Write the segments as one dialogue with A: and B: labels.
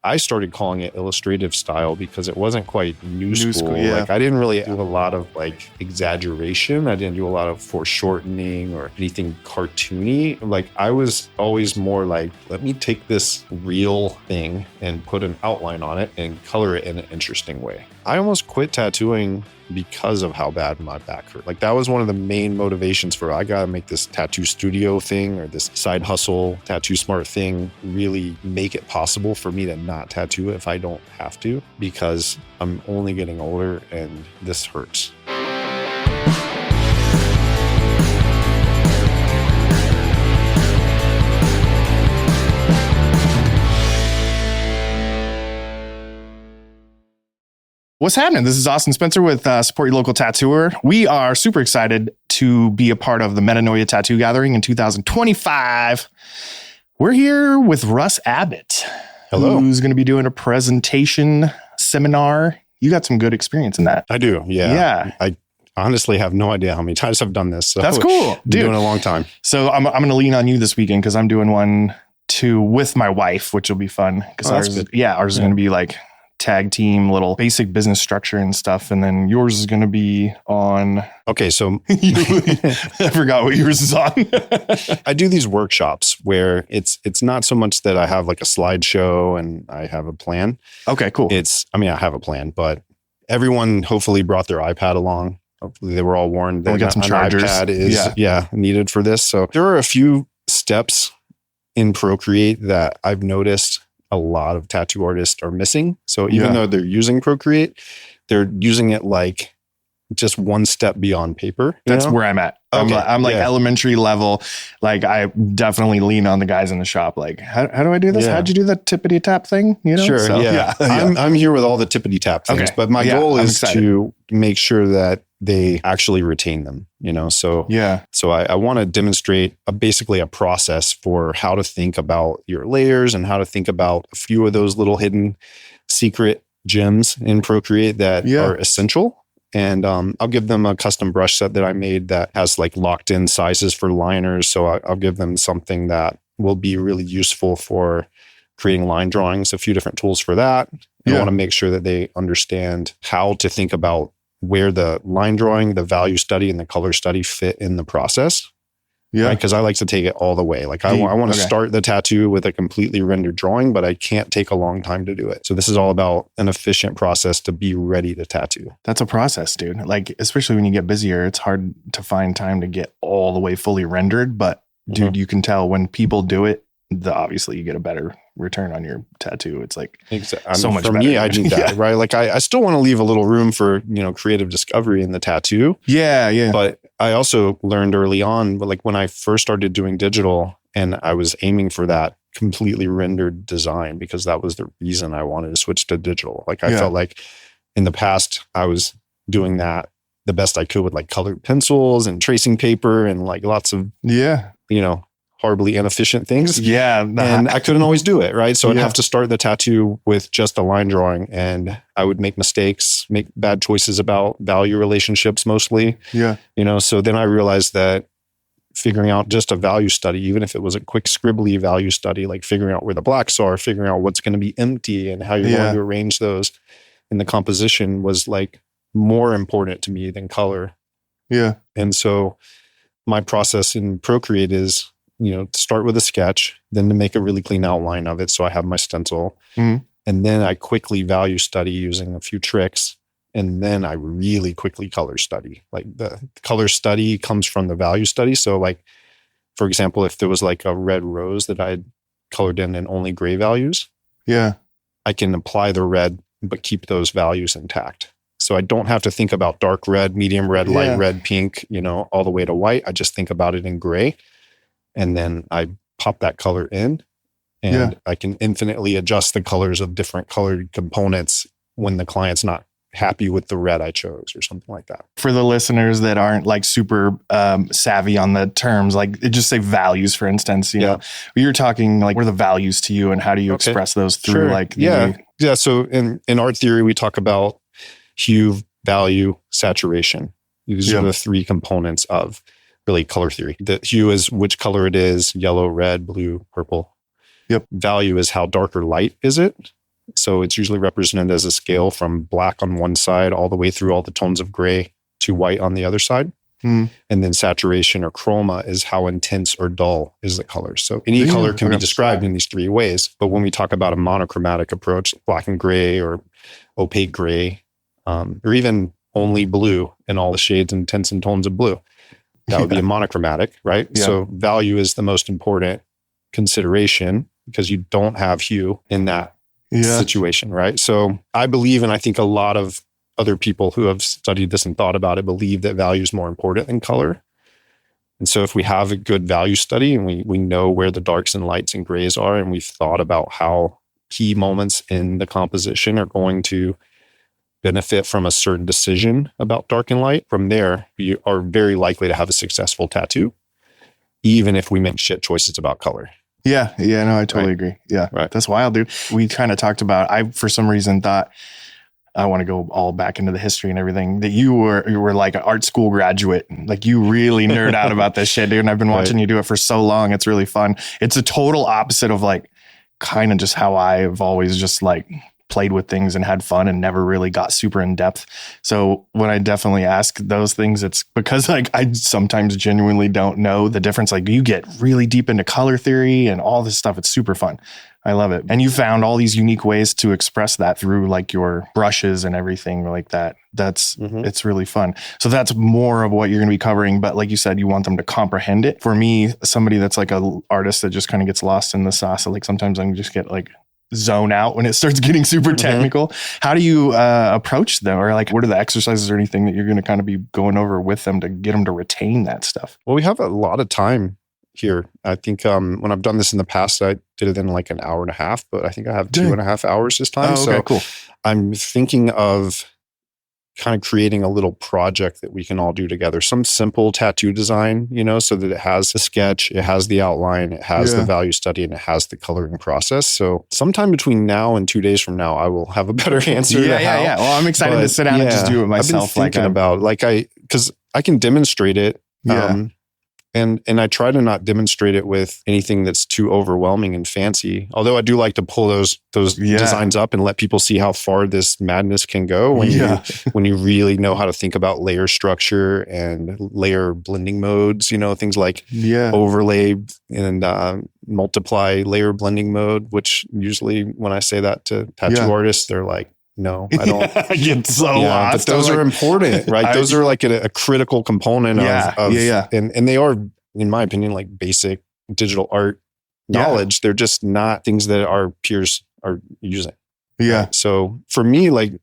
A: I started calling it illustrative style because it wasn't quite new school.
B: Yeah.
A: Like I didn't really do a lot of like exaggeration. I didn't do a lot of foreshortening or anything cartoony. Like I was always more like, let me take this real thing and put an outline on it and color it in an interesting way. I almost quit tattooing because of how bad my back hurt. Like that was one of the main motivations for, I gotta make this tattoo studio thing or this side hustle, tattoo smart thing, really make it possible for me to not tattoo if I don't have to, because I'm only getting older and this hurts.
B: What's happening? This is Austin Spencer with Support Your Local Tattooer. We are super excited to be a part of the Metanoia Tattoo Gathering in 2025. We're here with Russ Abbott.
A: Hello.
B: Who's going to be doing a presentation seminar. You got some good experience in that.
A: I do. Yeah.
B: Yeah.
A: I honestly have no idea how many times I've done this. So
B: that's cool.
A: Dude. Doing a long time.
B: So I'm going to lean on you this weekend because I'm doing one too with my wife, which will be fun. Because ours is going to be like tag team, little basic business structure and stuff. And then yours is going to be on.
A: Okay. So
B: I forgot what yours is on.
A: I do these workshops where it's not so much that I have like a slideshow and I have a plan.
B: Okay, cool.
A: I have a plan, but everyone hopefully brought their iPad along. Hopefully they were all warned that
B: we got some chargers.
A: iPad is needed for this. So there are a few steps in Procreate that I've noticed a lot of tattoo artists are missing. So even though they're using Procreate, they're using it like just one step beyond paper.
B: That's where I'm at.
A: Okay.
B: I'm like elementary level. Like I definitely lean on the guys in the shop. Like, how do I do this?
A: Yeah.
B: How'd you do the tippity tap thing? You know?
A: Sure.
B: So,
A: yeah. I'm here with all the tippity tap things,
B: Okay.
A: but my goal is
B: excited
A: to make sure that they actually retain them, So I want to demonstrate basically a process for how to think about your layers and how to think about a few of those little hidden secret gems in Procreate that are essential. And I'll give them a custom brush set that I made that has like locked in sizes for liners. So I'll give them something that will be really useful for creating line drawings, a few different tools for that. I want to make sure that they understand how to think about where the line drawing, the value study, and the color study fit in the process. Yeah. Because I like to take it all the way. Like I want to start the tattoo with a completely rendered drawing, but I can't take a long time to do it. So this is all about an efficient process to be ready to tattoo.
B: That's a process, dude. Like, especially when you get busier, it's hard to find time to get all the way fully rendered. But dude, you can tell when people do it, obviously you get a better return on your tattoo. It's like so much
A: for
B: better.
A: me, I need that, right? Like I still want to leave a little room for, creative discovery in the tattoo.
B: Yeah.
A: But I also learned early on, like when I first started doing digital and I was aiming for that completely rendered design because that was the reason I wanted to switch to digital. Like I felt like in the past I was doing that the best I could with like colored pencils and tracing paper and like lots of, horribly inefficient things.
B: Yeah.
A: And I couldn't always do it, right? So I'd have to start the tattoo with just a line drawing and I would make mistakes, make bad choices about value relationships mostly.
B: Yeah.
A: So then I realized that figuring out just a value study, even if it was a quick scribbly value study, like figuring out where the blacks are, figuring out what's going to be empty and how you're going to arrange those in the composition was like more important to me than color.
B: Yeah.
A: And so my process in Procreate is, start with a sketch, then to make a really clean outline of it. So I have my stencil and then I quickly value study using a few tricks. And then I really quickly color study. Like the color study comes from the value study. So like, for example, if there was like a red rose that I had colored in and only gray values, I can apply the red, but keep those values intact. So I don't have to think about dark red, medium red, light red, pink, all the way to white. I just think about it in gray. And then I pop that color in and I can infinitely adjust the colors of different colored components when the client's not happy with the red I chose or something like that.
B: For the listeners that aren't like super savvy on the terms, like just say values, for instance, you're talking like what are the values to you and how do you express those through
A: So in art theory, we talk about hue, value, saturation. These are the three components of really color theory. The hue is which color it is, yellow, red, blue, purple. Value is how dark or light is it. So it's usually represented as a scale from black on one side all the way through all the tones of gray to white on the other side. And then saturation or chroma is how intense or dull is the color. So any color can be described in these three ways. But when we talk about a monochromatic approach, black and gray or opaque gray, or even only blue in all the shades and tints and tones of blue, that would be a monochromatic, right? Yeah. So value is the most important consideration because you don't have hue in that situation, right? So I believe, and I think a lot of other people who have studied this and thought about it believe that value is more important than color. And so if we have a good value study and we know where the darks and lights and grays are, and we've thought about how key moments in the composition are going to benefit from a certain decision about dark and light, from there, we are very likely to have a successful tattoo, even if we make shit choices about color.
B: Yeah. No, I totally agree. Yeah. Right. That's wild, dude. We kind of talked about, I, for some reason, thought, I want to go all back into the history and everything, that you were like an art school graduate. Like you really nerd out about this shit, dude. And I've been watching you do it for so long. It's really fun. It's a total opposite of like kind of just how I've always just like played with things and had fun and never really got super in depth. So when I definitely ask those things, it's because like I sometimes genuinely don't know the difference. Like you get really deep into color theory and all this stuff. It's super fun. I love it. And you found all these unique ways to express that through like your brushes and everything like that. That's, it's really fun. So that's more of what you're going to be covering. But like you said, you want them to comprehend it. For me, somebody that's like a artist that just kind of gets lost in the sauce. So like sometimes I can just get like zone out when it starts getting super technical. How do you approach them? Or like, what are the exercises or anything that you're going to kind of be going over with them to get them to retain that stuff?
A: Well, we have a lot of time here. I think when I've done this in the past, I did it in like an hour and a half, but I think I have 2.5 hours this time.
B: Oh, okay, so cool.
A: I'm thinking of kind of creating a little project that we can all do together. Some simple tattoo design, so that it has the sketch, it has the outline, it has the value study, and it has the coloring process. So sometime between now and 2 days from now, I will have a better answer.
B: Yeah. Well, I'm excited to sit down and just do it myself.
A: I've been thinking because I can demonstrate it. And I try to not demonstrate it with anything that's too overwhelming and fancy. Although I do like to pull those designs up and let people see how far this madness can go when you really know how to think about layer structure and layer blending modes, things like overlay and multiply layer blending mode, which usually when I say that to tattoo artists, they're like, no, I don't.
B: I get so lost.
A: But those are important, right? Those are like a critical component of and they are, in my opinion, like basic digital art knowledge. They're just not things that our peers are using.
B: Yeah.
A: Right? So for me, like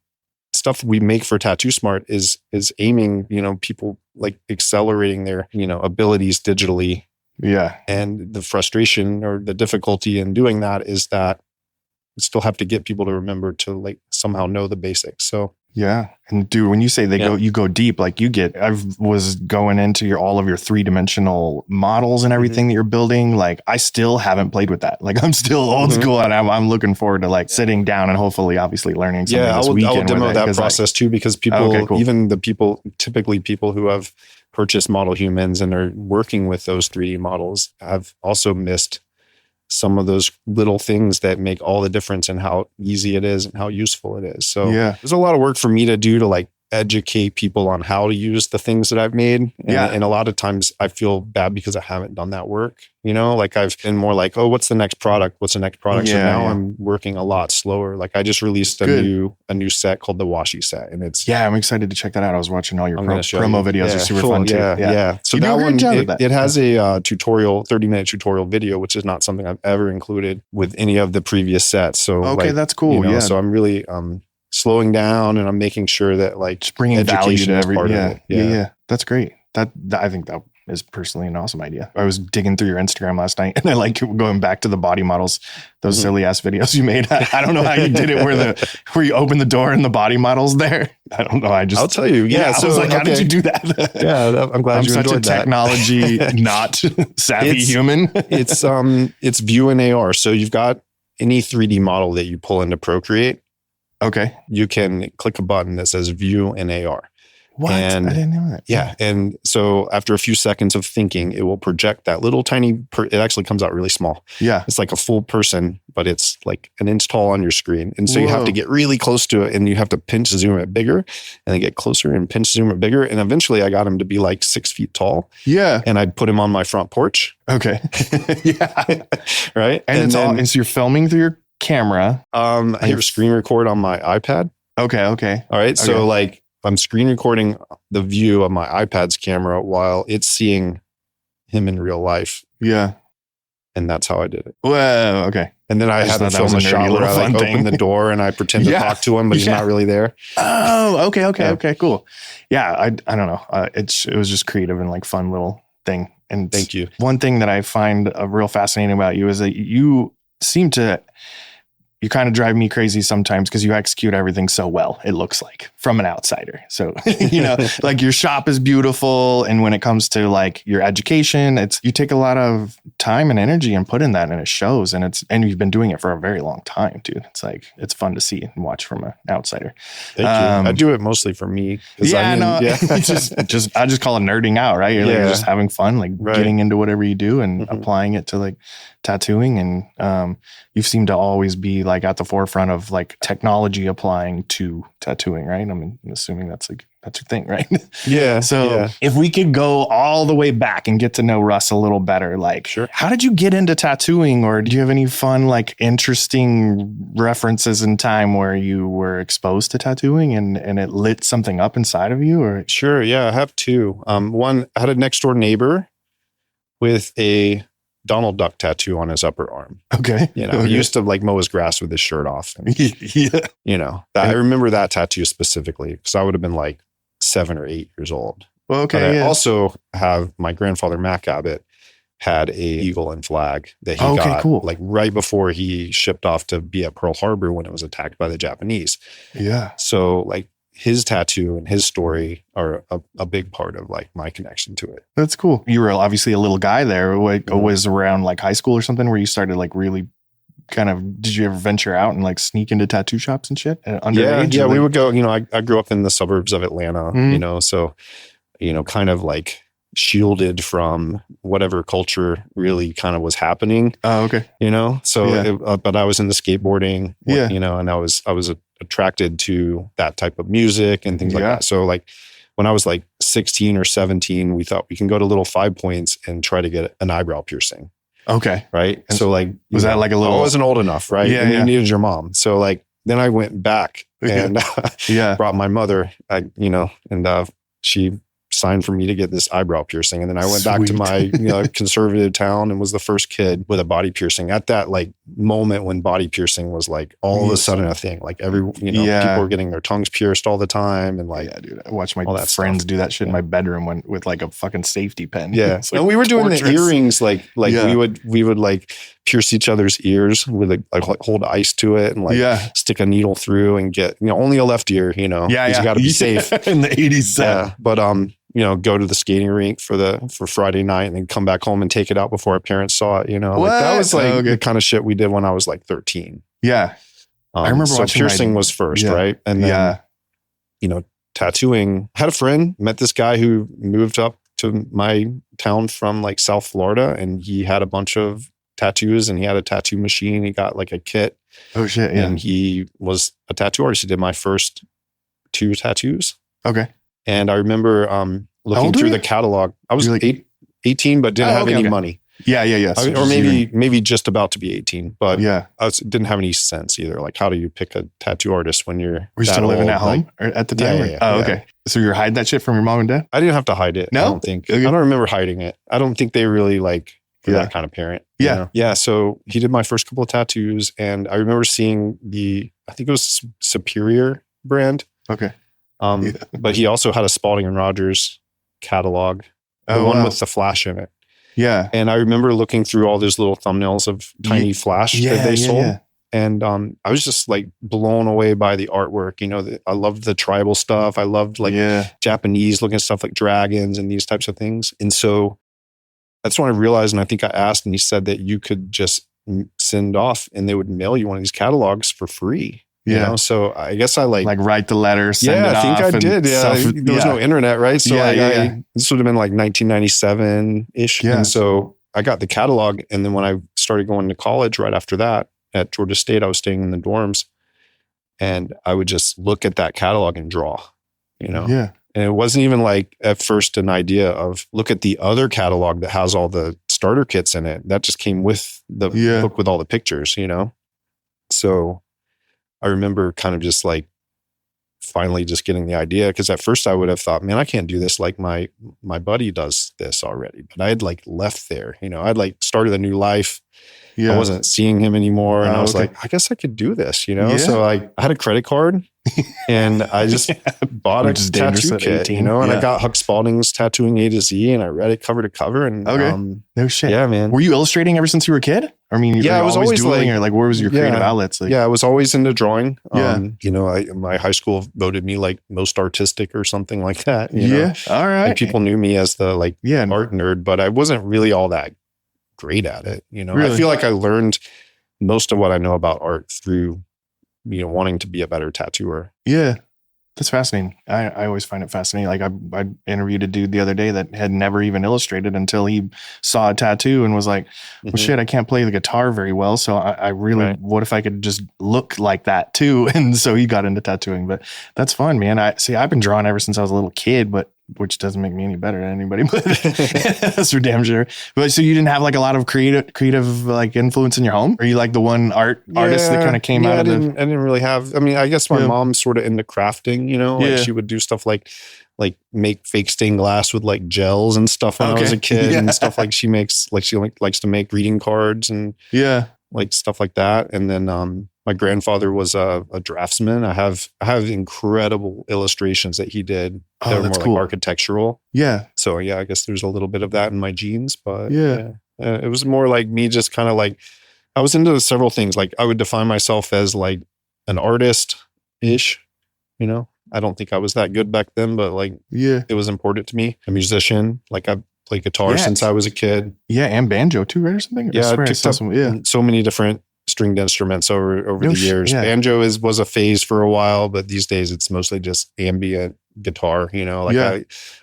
A: stuff we make for Tattoo Smart is aiming, people like accelerating their, abilities digitally.
B: Yeah.
A: And the frustration or the difficulty in doing that is that you still have to get people to remember to like somehow know the basics. So
B: yeah. And dude, when you say you go deep, like I was going into all of your 3-dimensional models and everything that you're building. Like I still haven't played with that. Like I'm still old school and I'm looking forward to like sitting down and hopefully obviously learning something this weekend.
A: I will demo that process too, because people, even the people, typically people who have purchased model humans and are working with those 3D models have also missed some of those little things that make all the difference in how easy it is and how useful it is. So there's a lot of work for me to do to like educate people on how to use the things that I've made. And a lot of times I feel bad because I haven't done that work. Like I've been more like, oh, what's the next product? So now I'm working a lot slower. Like I just released a new set called the Washi set, and it's
B: I'm excited to check that out. I was watching all your promo videos. They're super fun too.
A: Yeah. So that one, it has a tutorial, 30-minute tutorial video, which is not something I've ever included with any of the previous sets. So
B: that's cool.
A: So I'm really slowing down, and I'm making sure that like
B: just bringing value to everything. Yeah. That's great. That I think that is personally an awesome idea. I was digging through your Instagram last night, and I like going back to the body models, those silly ass videos you made. I don't know how you did it where you open the door and the body models there. I don't know. I'll
A: tell you.
B: So I was like, how did you do that?
A: I'm glad you enjoyed that. I'm such a
B: technology not savvy human.
A: It's view and AR. So you've got any 3D model that you pull into Procreate.
B: Okay.
A: You can click a button that says view and AR.
B: What?
A: And
B: I didn't know that.
A: Yeah. And so after a few seconds of thinking, it will project that little tiny, it actually comes out really small.
B: Yeah.
A: It's like a full person, but it's like an inch tall on your screen. And so you have
B: Whoa.
A: to get really close to it and you have to pinch zoom it bigger and then get closer and pinch zoom it bigger. And eventually I got him to be like 6 feet tall.
B: Yeah.
A: And I'd put him on my front porch.
B: Okay. Yeah.
A: Right.
B: And it's all, and so you're filming through your camera.
A: I hit screen record on my iPad.
B: Okay. Okay.
A: All right.
B: Okay.
A: So like I'm screen recording the view of my iPad's camera while it's seeing him in real life.
B: Yeah.
A: And that's how I did it.
B: Whoa. Okay.
A: And then I had to film a shot where I like open the door and I pretend to talk to him, but he's not really there.
B: Oh, okay. Okay. Yeah. Okay, cool. Yeah. I don't know. It was just creative and like fun little thing. And
A: thank you.
B: One thing that I find real fascinating about you is that you seem to, you kind of drive me crazy sometimes because you execute everything so well, it looks like, from an outsider. So, you know, like your shop is beautiful. And when it comes to like your education, you take a lot of time and energy and put in that, and it shows. And you've been doing it for a very long time, dude. It's like, it's fun to see and watch from an outsider.
A: Thank you. I do it mostly for me.
B: Yeah, I just call it nerding out, right? You're like just having fun, like getting into whatever you do and applying it to like tattooing. And you seem to always be like at the forefront of like technology applying to tattooing, right? I'm assuming that's your thing, right?
A: Yeah.
B: So if we could go all the way back and get to know Russ a little better, like,
A: sure.
B: How did you get into tattooing, or do you have any fun, like interesting references in time where you were exposed to tattooing and it lit something up inside of you? Or
A: sure. Yeah, I have two. One, I had a next door neighbor with a Donald Duck tattoo on his upper arm.
B: Okay.
A: You know, he used to like mow his grass with his shirt off. And,
B: yeah.
A: You know, I remember that tattoo specifically because I would have been like 7 or 8 years old.
B: Well, okay.
A: But I also have my grandfather, Mac Abbott, had a eagle and flag that he got like right before he shipped off to be at Pearl Harbor when it was attacked by the Japanese.
B: Yeah.
A: So like his tattoo and his story are a big part of like my connection to it.
B: That's cool. You were obviously a little guy there. Like, was around like high school or something where you started like really kind of, did you ever venture out and like sneak into tattoo shops and shit? Underage?
A: Yeah, we would go, you know, I grew up in the suburbs of Atlanta, you know, so, you know, kind of like shielded from whatever culture really kind of was happening.
B: Oh, okay.
A: You know, so, but I was in the skateboarding, you know, and I was attracted to that type of music and things like that. So like when I was like 16 or 17, we thought we can go to Little 5 Points and try to get an eyebrow piercing.
B: Okay.
A: Right. And so like,
B: was that like a little,
A: I wasn't old enough. Right.
B: Yeah.
A: And you needed your mom. So like, then I went back and brought my mother, you know, and she signed for me to get this eyebrow piercing. And then I went back to my, you know, conservative town and was the first kid with a body piercing at that like moment when body piercing was like all of a sudden a thing. Like people were getting their tongues pierced all the time. And like,
B: dude, I watched my friends do that shit in my bedroom with like a fucking safety pen.
A: Yeah.
B: Like
A: and we were doing the earrings, like we would like pierce each other's ears with like hold ice to it and like stick a needle through and get, you know, only a left ear, you know, you got to be safe
B: in the 80s.
A: Yeah. But, you know, go to the skating rink for Friday night and then come back home and take it out before our parents saw it, you know, like that was like the kind of shit we did when I was like 13.
B: Yeah. I remember watching
A: piercing was first, right? And then, you know, tattooing. I had a friend, met this guy who moved up to my town from like South Florida, and he had a bunch of tattoos and he had a tattoo machine. He got like a kit.
B: Oh shit. Yeah.
A: And he was a tattoo artist. He did my first 2 tattoos.
B: Okay.
A: And I remember looking through the catalog. I was like 18, but didn't have any money.
B: Yeah.
A: So or maybe just about to be 18, but
B: I
A: didn't have any sense either. Like, how do you pick a tattoo artist when you're
B: Were you still living at home or at the time?
A: Yeah.
B: Okay. So you were hiding that shit from your mom and dad?
A: I didn't have to hide it.
B: No?
A: I don't think. Okay. I don't remember hiding it. I don't think they really like that kind of parent.
B: Yeah.
A: You know? Yeah. So he did my first couple of tattoos, and I remember seeing I think it was Superior brand.
B: Okay.
A: But he also had a Spalding and Rogers catalog, the one with the flash in it.
B: Yeah.
A: And I remember looking through all those little thumbnails of tiny flash that they sold. Yeah. And I was just like blown away by the artwork. You know, I loved the tribal stuff. I loved like Japanese looking at stuff like dragons and these types of things. And so that's when I realized, and I think I asked, and he said that you could just send off and they would mail you one of these catalogs for free. You know? So I guess I like
B: write the letter, send it
A: I think
B: off
A: I did. Yeah. There was no internet, right? So this would have been like 1997 ish. Yeah. And so I got the catalog. And then when I started going to college right after that at Georgia State, I was staying in the dorms, and I would just look at that catalog and draw, you know?
B: Yeah.
A: And it wasn't even like at first an idea of look at the other catalog that has all the starter kits in it. That just came with the book with all the pictures, you know? So I remember kind of just like finally just getting the idea, because at first I would have thought, man, I can't do this like my buddy does this already. But I had like left there, you know, I'd like started a new life. I wasn't seeing him anymore. And I was like, I guess I could do this, you know? So I had a credit card and I just bought a tattoo kit, you know, and I got Huck Spalding's Tattooing A to Z, and I read it cover to cover. And
B: no shit.
A: Yeah, man.
B: Were you illustrating ever since you were a kid? I mean,
A: I was always
B: doodling, or like, where was your creative outlets? Like,
A: I was always into drawing. You know, my high school voted me like most artistic or something like that. You know?
B: All right.
A: And people knew me as the like art nerd, but I wasn't really all that great at it. You know, I feel like I learned most of what I know about art through, you know, wanting to be a better tattooer.
B: Yeah. That's fascinating. I always find it fascinating. Like I interviewed a dude the other day that had never even illustrated until he saw a tattoo and was like, well, shit, I can't play the guitar very well. So I really, what if I could just look like that too? And so he got into tattooing, but that's fun, man. I've been drawing ever since I was a little kid, but which doesn't make me any better than anybody, but that's for damn sure. But so you didn't have like a lot of creative like influence in your home? Are you like the one artist that kind of came out of I
A: didn't really have, I mean, I guess my mom's sort of into crafting, you know, like she would do stuff like make fake stained glass with like gels and stuff when I was a kid and stuff like she makes, like she likes to make greeting cards and like stuff like that. And then, my grandfather was a draftsman. I have incredible illustrations that he did. They're more like architectural. Yeah. So I guess there's a little bit of that in my genes, but it was more like me just kind of like, I was into several things. Like I would define myself as like an artist-ish, you know? I don't think I was that good back then, but like, it was important to me. A musician, like I've played guitar since I was a kid.
B: Yeah. And banjo too, right? Or something?
A: I picked up so many different stringed instruments over the years. Banjo was a phase for a while, but these days it's mostly just ambient guitar, you know, like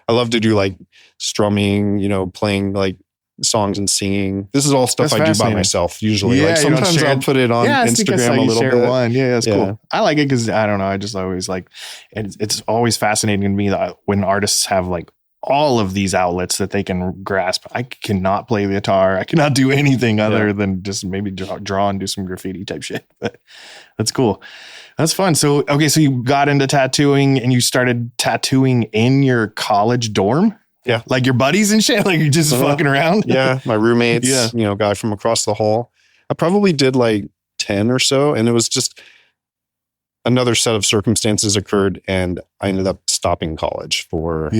A: I love to do like strumming, you know, playing like songs and singing. This is all stuff I do by myself usually. Like sometimes I'll put it on Instagram a little bit.
B: That's cool. I like it because I don't know, I just always like, it's always fascinating to me that when artists have like all of these outlets that they can grasp. I cannot play the guitar. I cannot do anything other than just maybe draw and do some graffiti type shit. But that's cool. That's fun. So, okay. So you got into tattooing and you started tattooing in your college dorm?
A: Yeah.
B: Like your buddies and shit? Like you're just fucking around?
A: Yeah. My roommates, you know, guy from across the hall. I probably did like 10 or so. And it was just another set of circumstances occurred and I ended up stopping college for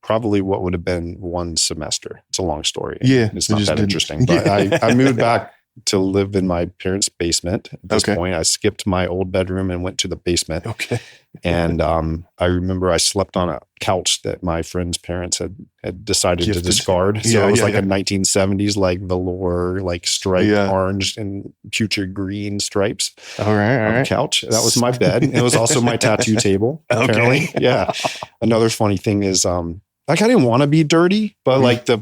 A: probably what would have been one semester. It's a long story.
B: Yeah.
A: It's not that interesting. But I moved back to live in my parents' basement at this point. I skipped my old bedroom and went to the basement.
B: Okay.
A: And I remember I slept on a couch that my friend's parents had decided to discard. So it was like a 1970s like velour, like striped orange and future green stripes.
B: All right.
A: Couch. That was my bed. It was also my tattoo table. Apparently. Yeah. Another funny thing is like I didn't want to be dirty, but like the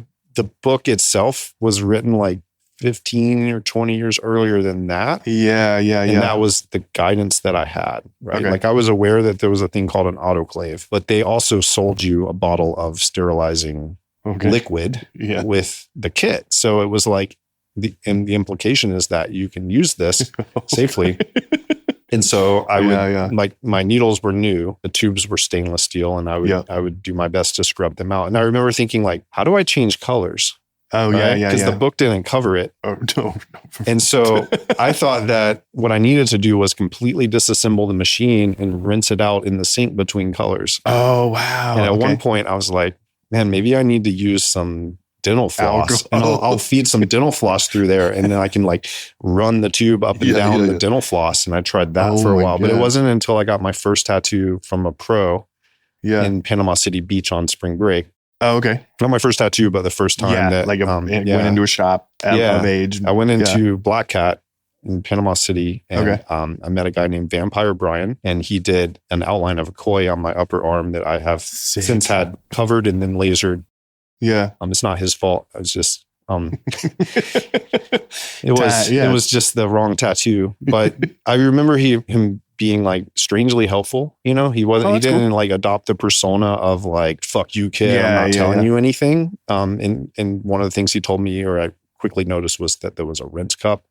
A: book itself was written like 15 or 20 years earlier than that.
B: Yeah.
A: And that was the guidance that I had, right? Okay. Like I was aware that there was a thing called an autoclave, but they also sold you a bottle of sterilizing liquid with the kit. So it was like, the implication is that you can use this safely. And so I would, my needles were new, the tubes were stainless steel, and I would do my best to scrub them out. And I remember thinking like, how do I change colors?
B: Oh, right? Because
A: the book didn't cover it.
B: Oh, no.
A: And so I thought that what I needed to do was completely disassemble the machine and rinse it out in the sink between colors.
B: Oh, wow.
A: And at one point I was like, man, maybe I need to use some dental floss and I'll feed some dental floss through there. And then I can like run the tube up and down the dental floss. And I tried that for a while, but it wasn't until I got my first tattoo from a pro in Panama City Beach on spring break.
B: Oh, okay.
A: Not my first tattoo, but the first time that
B: went into a shop of age.
A: I went into Black Cat in Panama City, and I met a guy named Vampire Brian, and he did an outline of a koi on my upper arm that I have since had covered and then lasered.
B: Yeah.
A: It's not his fault. It's just it was just the wrong tattoo. But I remember him being like strangely helpful. You know, he didn't like adopt the persona of like, fuck you, kid. I'm not telling you anything. And one of the things he told me, or I quickly noticed, was that there was a rinse cup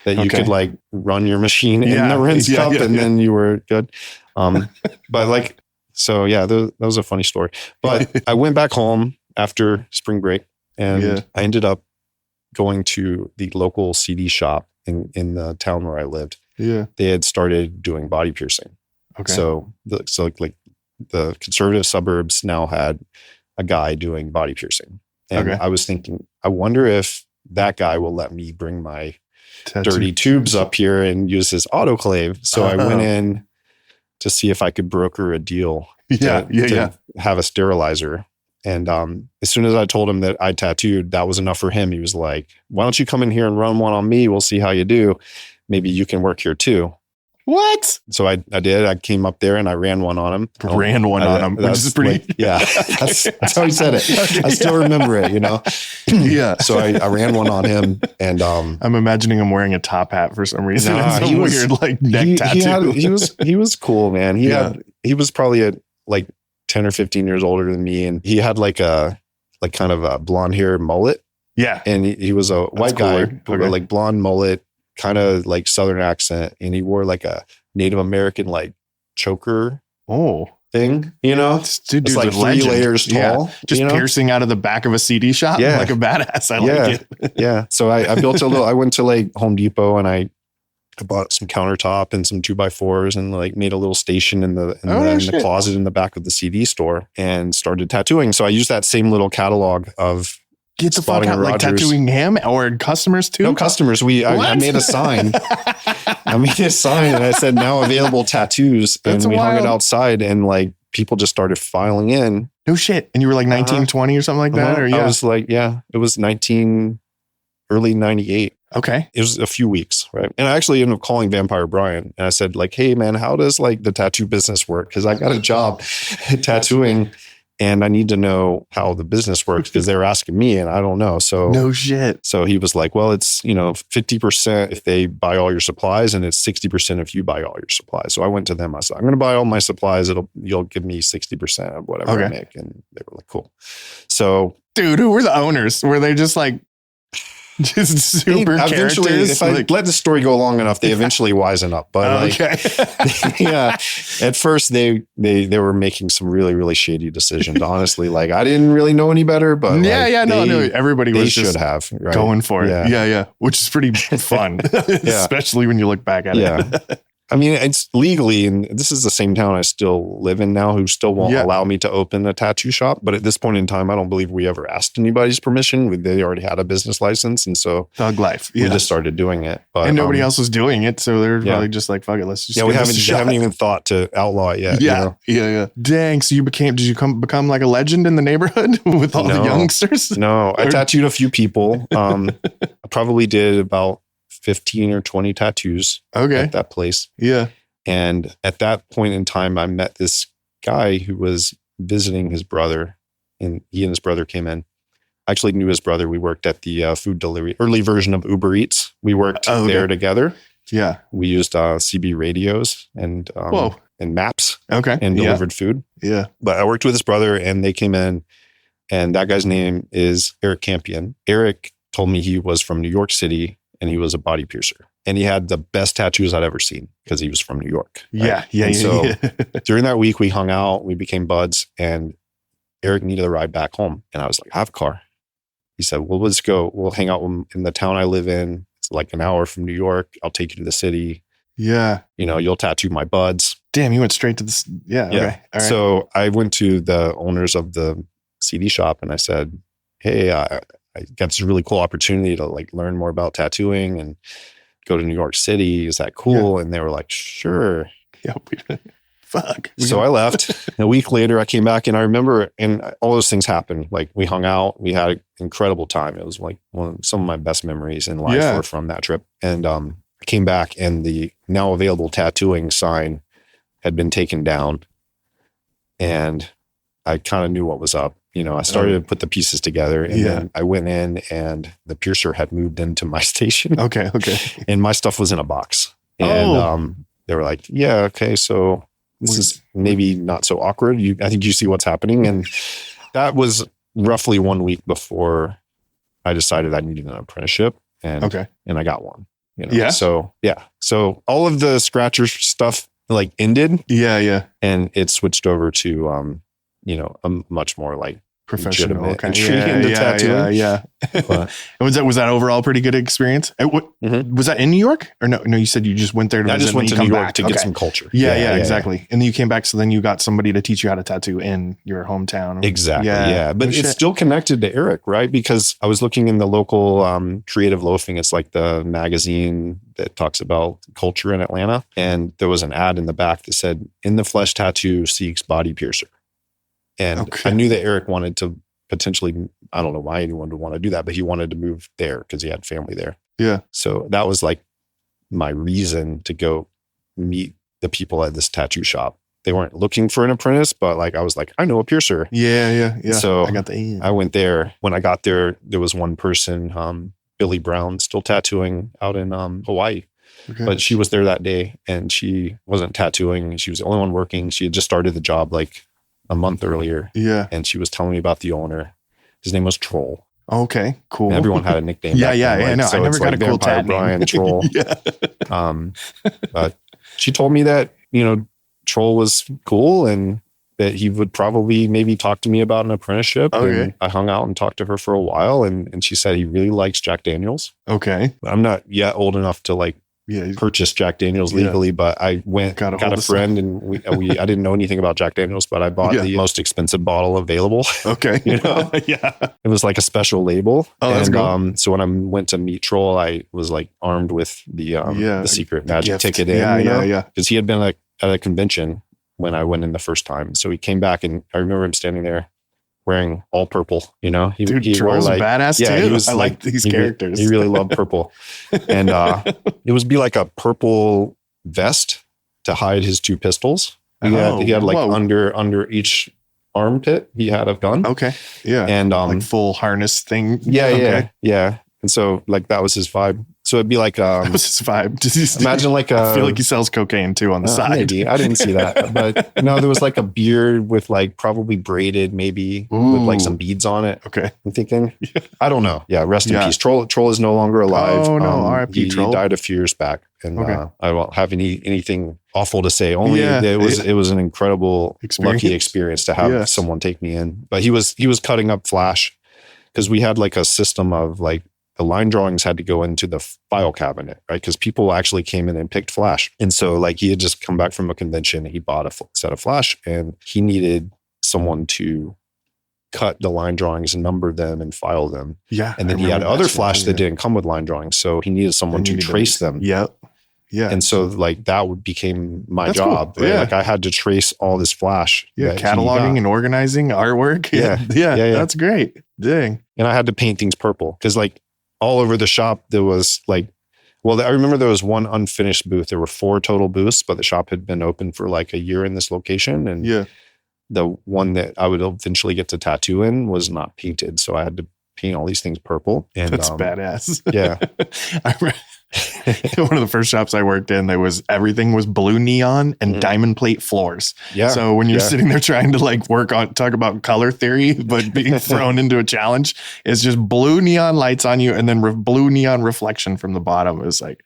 A: that you could like run your machine in the rinse cup and then you were good. But like, so yeah, that was a funny story. But I went back home after spring break. And I ended up going to the local CD shop in the town where I lived. Yeah. They had started doing body piercing. Okay. So like the conservative suburbs now had a guy doing body piercing. And I was thinking, I wonder if that guy will let me bring my dirty tubes up here and use his autoclave. So I went in to see if I could broker a deal to have a sterilizer. And as soon as I told him that I tattooed, that was enough for him. He was like, why don't you come in here and run one on me? We'll see how you do. Maybe you can work here too.
B: What?
A: So I did. I came up there and I ran one on him.
B: Which is pretty.
A: Like, that's how he said it. Okay, I still remember it, you know?
B: Yeah.
A: So I ran one on him, and
B: I'm imagining him wearing a top hat for some reason. He was weird like neck tattoo.
A: He was cool, man. He was probably like 10 or 15 years older than me. And he had like kind of a blonde hair mullet.
B: Yeah.
A: And he was a white guy, like blonde mullet, kind of like Southern accent. And he wore like a Native American, like choker thing, you know?
B: Dude's
A: like 3 layers tall.
B: Just piercing out of the back of a CD shop like a badass. I like it.
A: Yeah. So I built I went to like Home Depot and I bought some countertop and some 2x4s and like made a little station in the closet in the back of the CD store and started tattooing. So I used that same little catalog of
B: get the fuck out, like tattooing him or customers too?
A: No customers. I made a sign. I made a sign and I said now available tattoos. And we hung it outside and like people just started filing in.
B: No shit. And you were like 19, 20 or something like that? Or
A: I was like, it was early 98.
B: Okay.
A: It was a few weeks, right? And I actually ended up calling Vampire Brian and I said like, hey man, how does like the tattoo business work? Because I got a job tattooing and I need to know how the business works because they were asking me and I don't know. So
B: no shit.
A: So he was like, well, it's, 50% if they buy all your supplies and it's 60% if you buy all your supplies. So I went to them. I said, I'm going to buy all my supplies. You'll give me 60% of whatever I make. And they were like, cool. So
B: dude, who were the owners? Were they just like, just super
A: eventually,
B: characters?
A: If I let the story go long enough, they eventually wisen up. But at first they were making some really, really shady decisions. Honestly, like I didn't really know any better, but
B: everybody was
A: should have
B: going for it. Yeah, which is pretty fun, especially when you look back at it.
A: I mean, it's legally, and this is the same town I still live in now, who still won't allow me to open a tattoo shop. But at this point in time, I don't believe we ever asked anybody's permission. They already had a business license. And so
B: thug life.
A: We just started doing it. But,
B: and nobody else was doing it. So they're probably just like, fuck it, let's just
A: we haven't even thought to outlaw it yet.
B: Yeah. Dang. So did you become like a legend in the neighborhood with all the youngsters?
A: No, I tattooed a few people. I probably did about 15 or 20 tattoos at that place.
B: Yeah.
A: And at that point in time, I met this guy who was visiting his brother, and he and his brother came in. I actually knew his brother. We worked at the food delivery, early version of Uber Eats. We worked there together.
B: Yeah.
A: We used CB radios and maps and delivered food.
B: Yeah.
A: But I worked with his brother and they came in, and that guy's name is Eric Campion. Eric told me he was from New York City and he was a body piercer. And he had the best tattoos I'd ever seen because he was from New York.
B: Right?
A: So during that week, we hung out, we became buds, and Eric needed a ride back home. And I was like, I have a car. He said, well, let's go. We'll hang out in the town I live in. It's like an hour from New York. I'll take you to the city.
B: Yeah.
A: You'll tattoo my buds.
B: Damn, you went straight to this. Yeah. Okay. All right.
A: So I went to the owners of the CD shop and I said, hey, I got this really cool opportunity to like learn more about tattooing and go to New York City. Is that cool? Yeah. And they were like, sure.
B: Yeah. Fuck.
A: So I left. A week later, I came back and I remember, and all those things happened. Like we hung out, we had an incredible time. It was like some of my best memories in life were from that trip. And came back and the now available tattooing sign had been taken down. And I kind of knew what was up. I started to put the pieces together, and then I went in and the piercer had moved into my station.
B: Okay.
A: And my stuff was in a box. And they were like, yeah, okay, so this is maybe not so awkward. I think you see what's happening. And that was roughly 1 week before I decided I needed an apprenticeship. And I got one. So all of the scratcher stuff like ended. And it switched over to a much more like
B: professional
A: entry into tattooing.
B: But, was that overall a pretty good experience? Was that in New York or no? You said you just went there.
A: I just went to New York to get some culture.
B: Yeah, exactly. And then you came back. So then you got somebody to teach you how to tattoo in your hometown.
A: Exactly. Yeah. But it's still connected to Eric, right? Because I was looking in the local Creative Loafing. It's like the magazine that talks about culture in Atlanta. And there was an ad in the back that said, "In the Flesh Tattoo seeks body piercer." And I knew that Eric wanted to potentially, I don't know why anyone would want to do that, but he wanted to move there because he had family there.
B: Yeah.
A: So that was like my reason to go meet the people at this tattoo shop. They weren't looking for an apprentice, but like I was like, I know a piercer.
B: Yeah.
A: So
B: I
A: went there. When I got there, there was one person, Billy Brown, still tattooing out in Hawaii. Okay. But she was there that day and she wasn't tattooing. She was the only one working. She had just started the job like a month earlier.
B: Yeah.
A: And she was telling me about the owner. His name was Troll.
B: Okay, cool.
A: And everyone had a nickname.
B: Yeah. No, so I never got a cool tat name.
A: Brian Troll. But she told me that, Troll was cool and that he would probably maybe talk to me about an apprenticeship.
B: Okay.
A: And I hung out and talked to her for a while. And she said he really likes Jack Daniels.
B: Okay.
A: I'm not yet old enough to like purchase Jack Daniels legally, but I got a friend and we I didn't know anything about Jack Daniels, but I bought the most expensive bottle available.
B: Okay.
A: It was like a special label.
B: Oh, that's cool.
A: So when I went to meet Troll, I was like armed with the secret magic ticket in, because he had been at a convention when I went in the first time. So he came back and I remember him standing there wearing all purple, He
B: Troll's
A: wore like,
B: badass too.
A: He was
B: I like these characters.
A: He really loved purple. And it would be like a purple vest to hide his two pistols. He had like under each armpit, he had a gun.
B: Okay. Yeah.
A: And
B: like full harness thing.
A: Yeah. And so like that was his vibe. So it'd be like
B: that was his vibe.
A: Imagine like
B: I feel like he sells cocaine too on the side.
A: Maybe. I didn't see that. But no, there was like a beard with like probably braided maybe with like some beads on it.
B: Okay.
A: I'm thinking. I don't know. Yeah, rest in peace. Troll is no longer alive.
B: Oh no, R.I.P. Troll.
A: He died a few years back. And I won't have anything awful to say. Only it was an incredible lucky experience to have someone take me in. But he was cutting up Flash because we had like a system of like the line drawings had to go into the file cabinet, right? Because people actually came in and picked Flash. And so like he had just come back from a convention and he bought a set of Flash and he needed someone to cut the line drawings and number them and file them.
B: Yeah.
A: And then he had other Flash that didn't come with line drawings. So he needed someone to trace them.
B: Yep. Yeah.
A: And so like that became my job. Cool. Right?
B: Yeah.
A: Like I had to trace all this Flash.
B: Yeah. Cataloging and organizing artwork. Yeah. That's great. Dang.
A: And I had to paint things purple because like all over the shop there was like, well, I remember there was one unfinished booth. There were 4 total booths, but the shop had been open for like a year in this location. And the one that I would eventually get to tattoo in was not painted. So I had to paint all these things purple. And
B: that's badass.
A: Yeah.
B: One of the first shops I worked in, everything was blue neon and diamond plate floors.
A: Yeah.
B: So when you're sitting there trying to like talk about color theory, but being thrown into a challenge, it's just blue neon lights on you and then blue neon reflection from the bottom. It was like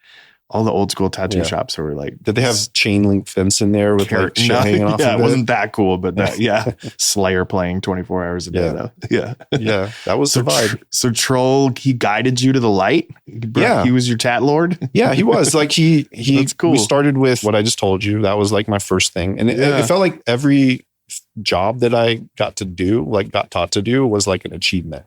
B: all the old school tattoo shops were like,
A: did they have chain link fence in there with like shit hanging off?
B: Yeah, it wasn't that cool, but Slayer playing 24 hours a day though. Yeah.
A: Yeah. That was the vibe.
B: So Troll, he guided you to the light.
A: Yeah.
B: He was your tat lord.
A: Yeah, he was like,
B: That's cool.
A: We started with what I just told you. That was like my first thing. And it felt like every job that I got taught to do was like an achievement.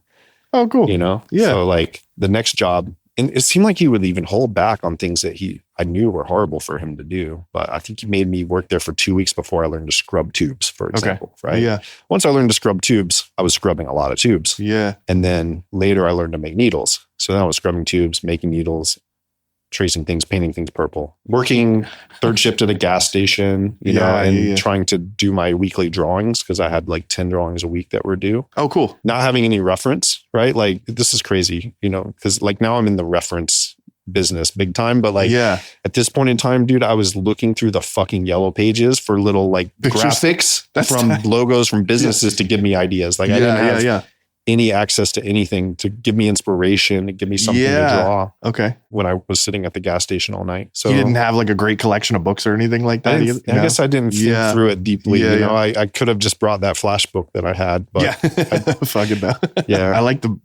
B: Oh, cool.
A: Yeah. So like the next job, and it seemed like he would even hold back on things that I knew were horrible for him to do. But I think he made me work there for 2 weeks before I learned to scrub tubes, for example. Right.
B: Yeah.
A: Once I learned to scrub tubes, I was scrubbing a lot of tubes.
B: Yeah.
A: And then later I learned to make needles. So then I was scrubbing tubes, making needles, tracing things, painting things purple, working third shift at a gas station, you know, and trying to do my weekly drawings because I had like 10 drawings a week that were due.
B: Oh, cool.
A: Not having any reference, right? Like this is crazy, you know, because like now I'm in the reference business big time, but like at this point in time, dude, I was looking through the fucking yellow pages for little like graphics from logos from businesses to give me ideas. Like I didn't have any access to anything to give me inspiration, to give me something to draw.
B: Okay.
A: When I was sitting at the gas station all night. So
B: you didn't have like a great collection of books or anything like that?
A: I guess I didn't think through it deeply. You know, I could have just brought that flash book that I had, but
B: fucking no. I like the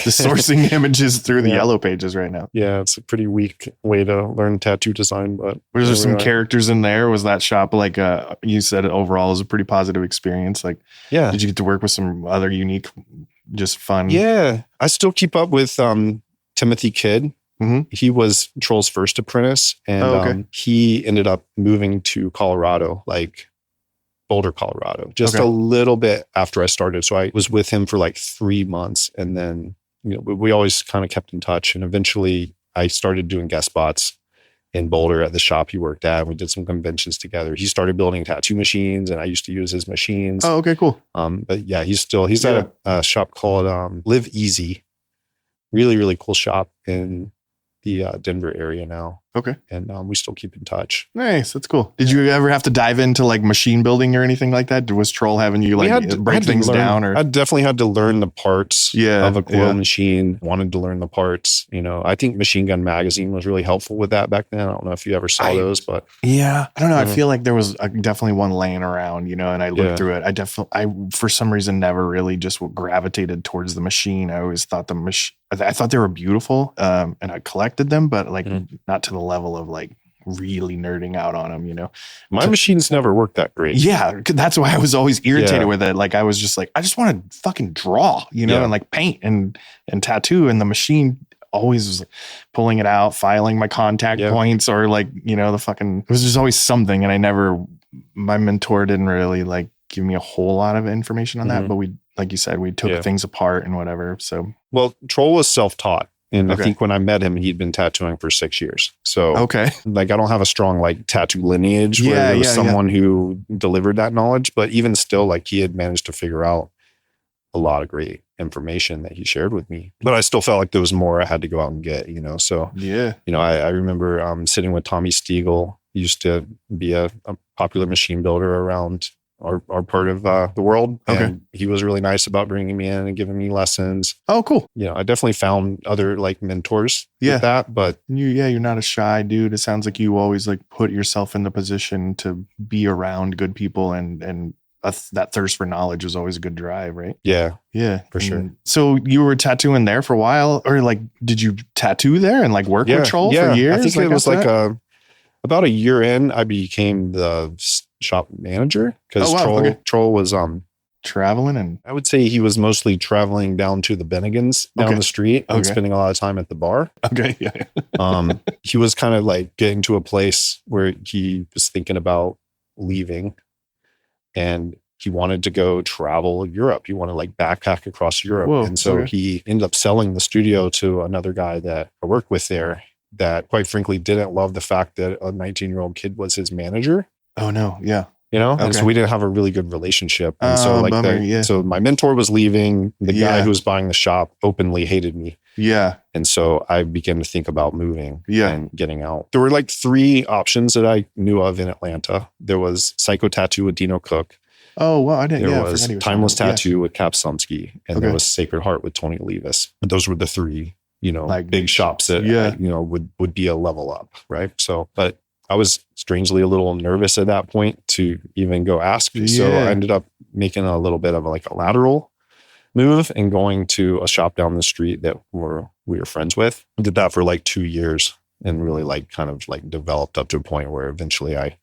B: sourcing images through the yellow pages right now.
A: Yeah. It's a pretty weak way to learn tattoo design, but
B: was there some characters in there? Was that shop like you said overall is a pretty positive experience? Like, did you get to work with some other unique, just fun?
A: Yeah. I still keep up with Timothy Kidd. He was Troll's first apprentice, and he ended up moving to Colorado, like Boulder, Colorado, just a little bit after I started. So I was with him for like 3 months, and then, you know, we always kind of kept in touch. And eventually I started doing guest spots in Boulder at the shop he worked at. We did some conventions together. He started building tattoo machines, and I used to use his machines.
B: Oh, okay, cool.
A: But yeah, he's at a shop called Live Easy. Really, really cool shop in the Denver area now. Okay. And we still keep in touch.
B: Nice. That's cool. Did you ever have to dive into like machine building or anything like that? Was Troll having you like break things down? Or
A: I definitely had to learn the parts of a coil machine. Wanted to learn the parts. You know, I think Machine Gun Magazine was really helpful with that back then. I don't know if you ever saw those, but
B: I don't know. I feel like there was definitely one laying around, you know, and I looked through it. I for some reason never really just gravitated towards the machine. I always thought I thought they were beautiful, and I collected them, but like not to the level of like really nerding out on them, you know.
A: My machines never worked that great.
B: Yeah, that's why I was always irritated with it. Like I was just like, I just want to fucking draw, you know, and like paint and tattoo, and the machine always was pulling it out, filing my contact points, or like, you know, it was just always something. And my mentor didn't really like give me a whole lot of information on that, but like you said, we took things apart and whatever. So,
A: well, Troll was self-taught. And I think when I met him, he'd been tattooing for 6 years. So like, I don't have a strong like tattoo lineage where there was someone who delivered that knowledge, but even still, like he had managed to figure out a lot of great information that he shared with me. But I still felt like there was more I had to go out and get, you know? So, you know, I remember sitting with Tommy Stiegel. He used to be a popular machine builder around our part of the world. And he was really nice about bringing me in and giving me lessons.
B: Oh, cool.
A: You know, I definitely found other like mentors with that, but
B: you're not a shy dude. It sounds like you always like put yourself in the position to be around good people, and that thirst for knowledge was always a good drive, right?
A: Yeah, for sure.
B: So you were tattooing there for a while, or like, did you tattoo there and like work with Troll for years?
A: I think it was like about a year in, I became the shop manager because Troll was
B: traveling, and
A: I would say he was mostly traveling down to the Bennigans down the street and spending a lot of time at the bar. He was kind of like getting to a place where he was thinking about leaving, and he wanted to go travel Europe. He wanted like backpack across Europe. And so he ended up selling the studio to another guy that I worked with there that quite frankly didn't love the fact that a 19-year-old kid was his manager.
B: Oh no. Yeah.
A: You know, and so we didn't have a really good relationship. And so like so my mentor was leaving. The guy who was buying the shop openly hated me.
B: Yeah.
A: And so I began to think about moving and getting out. There were like 3 options that I knew of in Atlanta. There was Psycho Tattoo with Dino Cook.
B: Oh, well, I didn't.
A: There was Timeless Tattoo with Cap Sumsky, and there was Sacred Heart with Tony Levis. And those were the 3, you know, like big shops that you know would be a level up, right? So, but I was strangely a little nervous at that point to even go ask. So I ended up making a little bit of like a lateral move and going to a shop down the street that we were friends with. I did that for like 2 years and really like kind of like developed up to a point where eventually I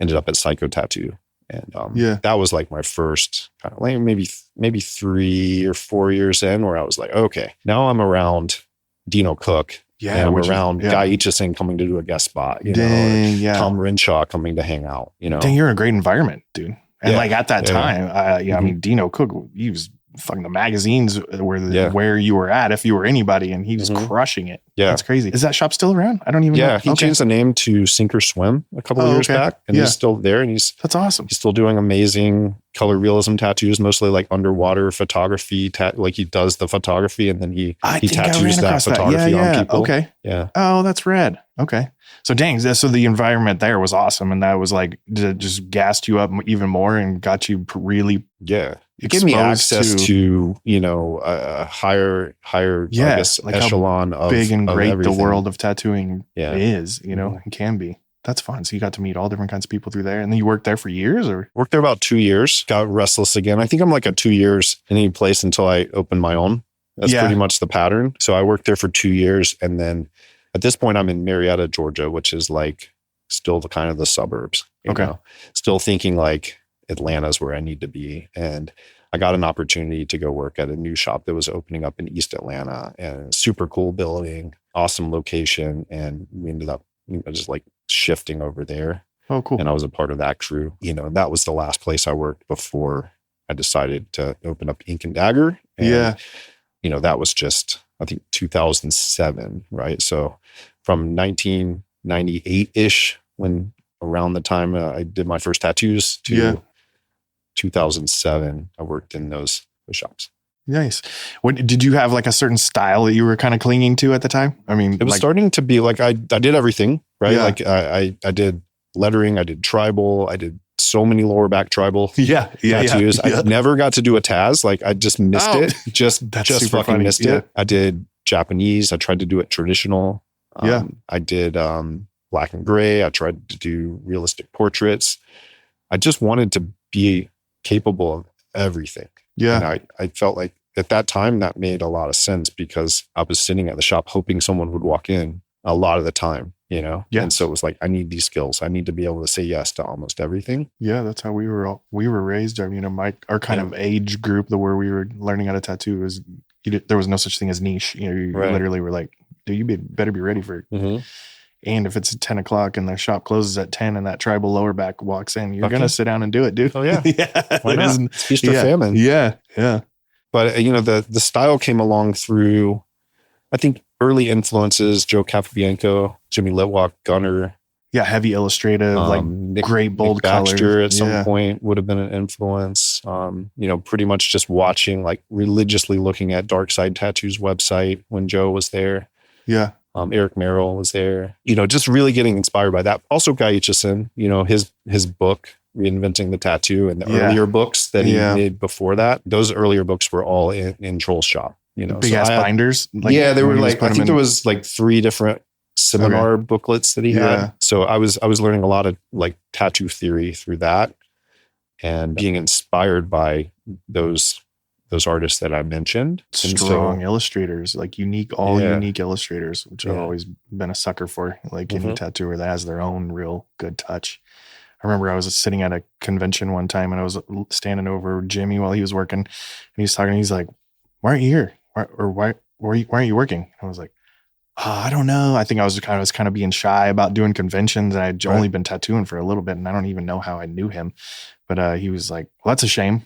A: ended up at Psycho Tattoo. And that was like my first kind of like maybe 3 or 4 years in where I was like, okay, now I'm around Dino Cook. And I'm around Guy Aitchison coming to do a guest spot, you know, or Tom Renshaw coming to hang out, you know.
B: Dang, you're in a great environment, dude. And like at that time, I mean, Dino Cook, he was fucking the magazines where you were at if you were anybody, and he was crushing it.
A: Yeah.
B: That's crazy. Is that shop still around? I don't even know.
A: Yeah, he changed the name to Sink or Swim a couple of years back, and he's still there, and
B: that's awesome.
A: He's still doing amazing color realism tattoos, mostly like underwater photography. Like he does the photography, and then he tattoos that photography on people.
B: Okay.
A: Yeah.
B: Oh, that's rad. Okay. So dang, so the environment there was awesome, and that was like just gassed you up even more and got you really
A: It gave me access to a higher I guess like echelon of
B: big and great
A: everything.
B: The world of tattooing is, it can be. That's fun. So you got to meet all different kinds of people through there, and then you worked there for years, or
A: worked there about 2 years. Got restless again. I think I'm like a 2 years in any place until I open my own. That's pretty much the pattern. So I worked there for 2 years, and then at this point I'm in Marietta, Georgia, which is like still the kind of the suburbs. You know? Still thinking like Atlanta's where I need to be. And I got an opportunity to go work at a new shop that was opening up in East Atlanta, and super cool building, awesome location. And we ended up just like shifting over there.
B: Oh, cool.
A: And I was a part of that crew. That was the last place I worked before I decided to open up Ink and Dagger. And, that was just, I think 2007, right? So from 1998-ish, when around the time I did my first tattoos, to 2007, I worked in those shops.
B: Nice. What did you have like a certain style that you were kind of clinging to at the time? I mean,
A: it was starting to be like I did everything, right? Yeah. Like I did lettering, I did tribal, I did so many lower back tribal tattoos. I never got to do a Taz. Like I just missed it. Just fucking missed it. I did Japanese. I tried to do it traditional. I did black and gray. I tried to do realistic portraits. I just wanted to be capable of everything. Yeah. And I felt like at that time that made a lot of sense, because I was sitting at the shop hoping someone would walk in a lot of the time, Yeah. And so it was like, I need these skills. I need to be able to say yes to almost everything.
B: Yeah. That's how we were raised. I mean, our kind of age group, where we were learning how to tattoo, was there was no such thing as niche. You literally were like, dude, you better be ready for it. Mm-hmm. And if it's 10 o'clock and the shop closes at 10 and that tribal lower back walks in, you're going to sit down and do it, dude.
A: Oh yeah. Why not? It's feast or famine.
B: Yeah. Yeah.
A: But the style came along through, I think, early influences: Joe Capobianco, Jimmy Litwack, Gunner.
B: Yeah. Heavy illustrative, like great bold colors.
A: Baxter at some point would have been an influence. Pretty much just watching, like religiously looking at Dark Side Tattoos website when Joe was there.
B: Yeah.
A: Eric Merrill was there, just really getting inspired by that. Also Guy Aitchison, his book, Reinventing the Tattoo, and the earlier books that he made before that. Those earlier books were all in Troll's shop,
B: Big ass binders.
A: They were like, I think there was like 3 different seminar booklets that he had. So I was learning a lot of like tattoo theory through that, and being inspired by those artists that I mentioned.
B: Strong illustrators, like unique illustrators, which I've always been a sucker for, like any tattooer that has their own real good touch. I remember I was sitting at a convention one time, and I was standing over Jimmy while he was working, and he's talking, and he's like, why aren't you here? Why aren't you working? I was like, I don't know. I think I was kind of being shy about doing conventions, and I'd only been tattooing for a little bit, and I don't even know how I knew him. But he was like, well, that's a shame.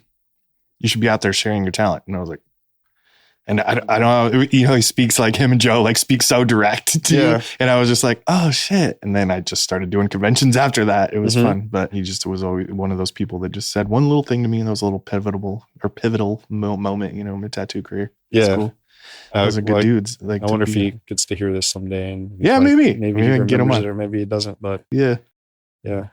B: You should be out there sharing your talent. And I was like, and I don't know, he speaks like him and Joe, like speak so direct too. Yeah. And I was just like, oh shit. And then I just started doing conventions after that. It was fun, but he just was always one of those people that just said one little thing to me, and that was a little pivotal moment, in my tattoo career.
A: Yeah.
B: Cool. Those are good dudes. Like,
A: I wonder if he gets to hear this someday. And
B: maybe
A: he
B: get him on
A: it, or maybe he doesn't, but
B: yeah.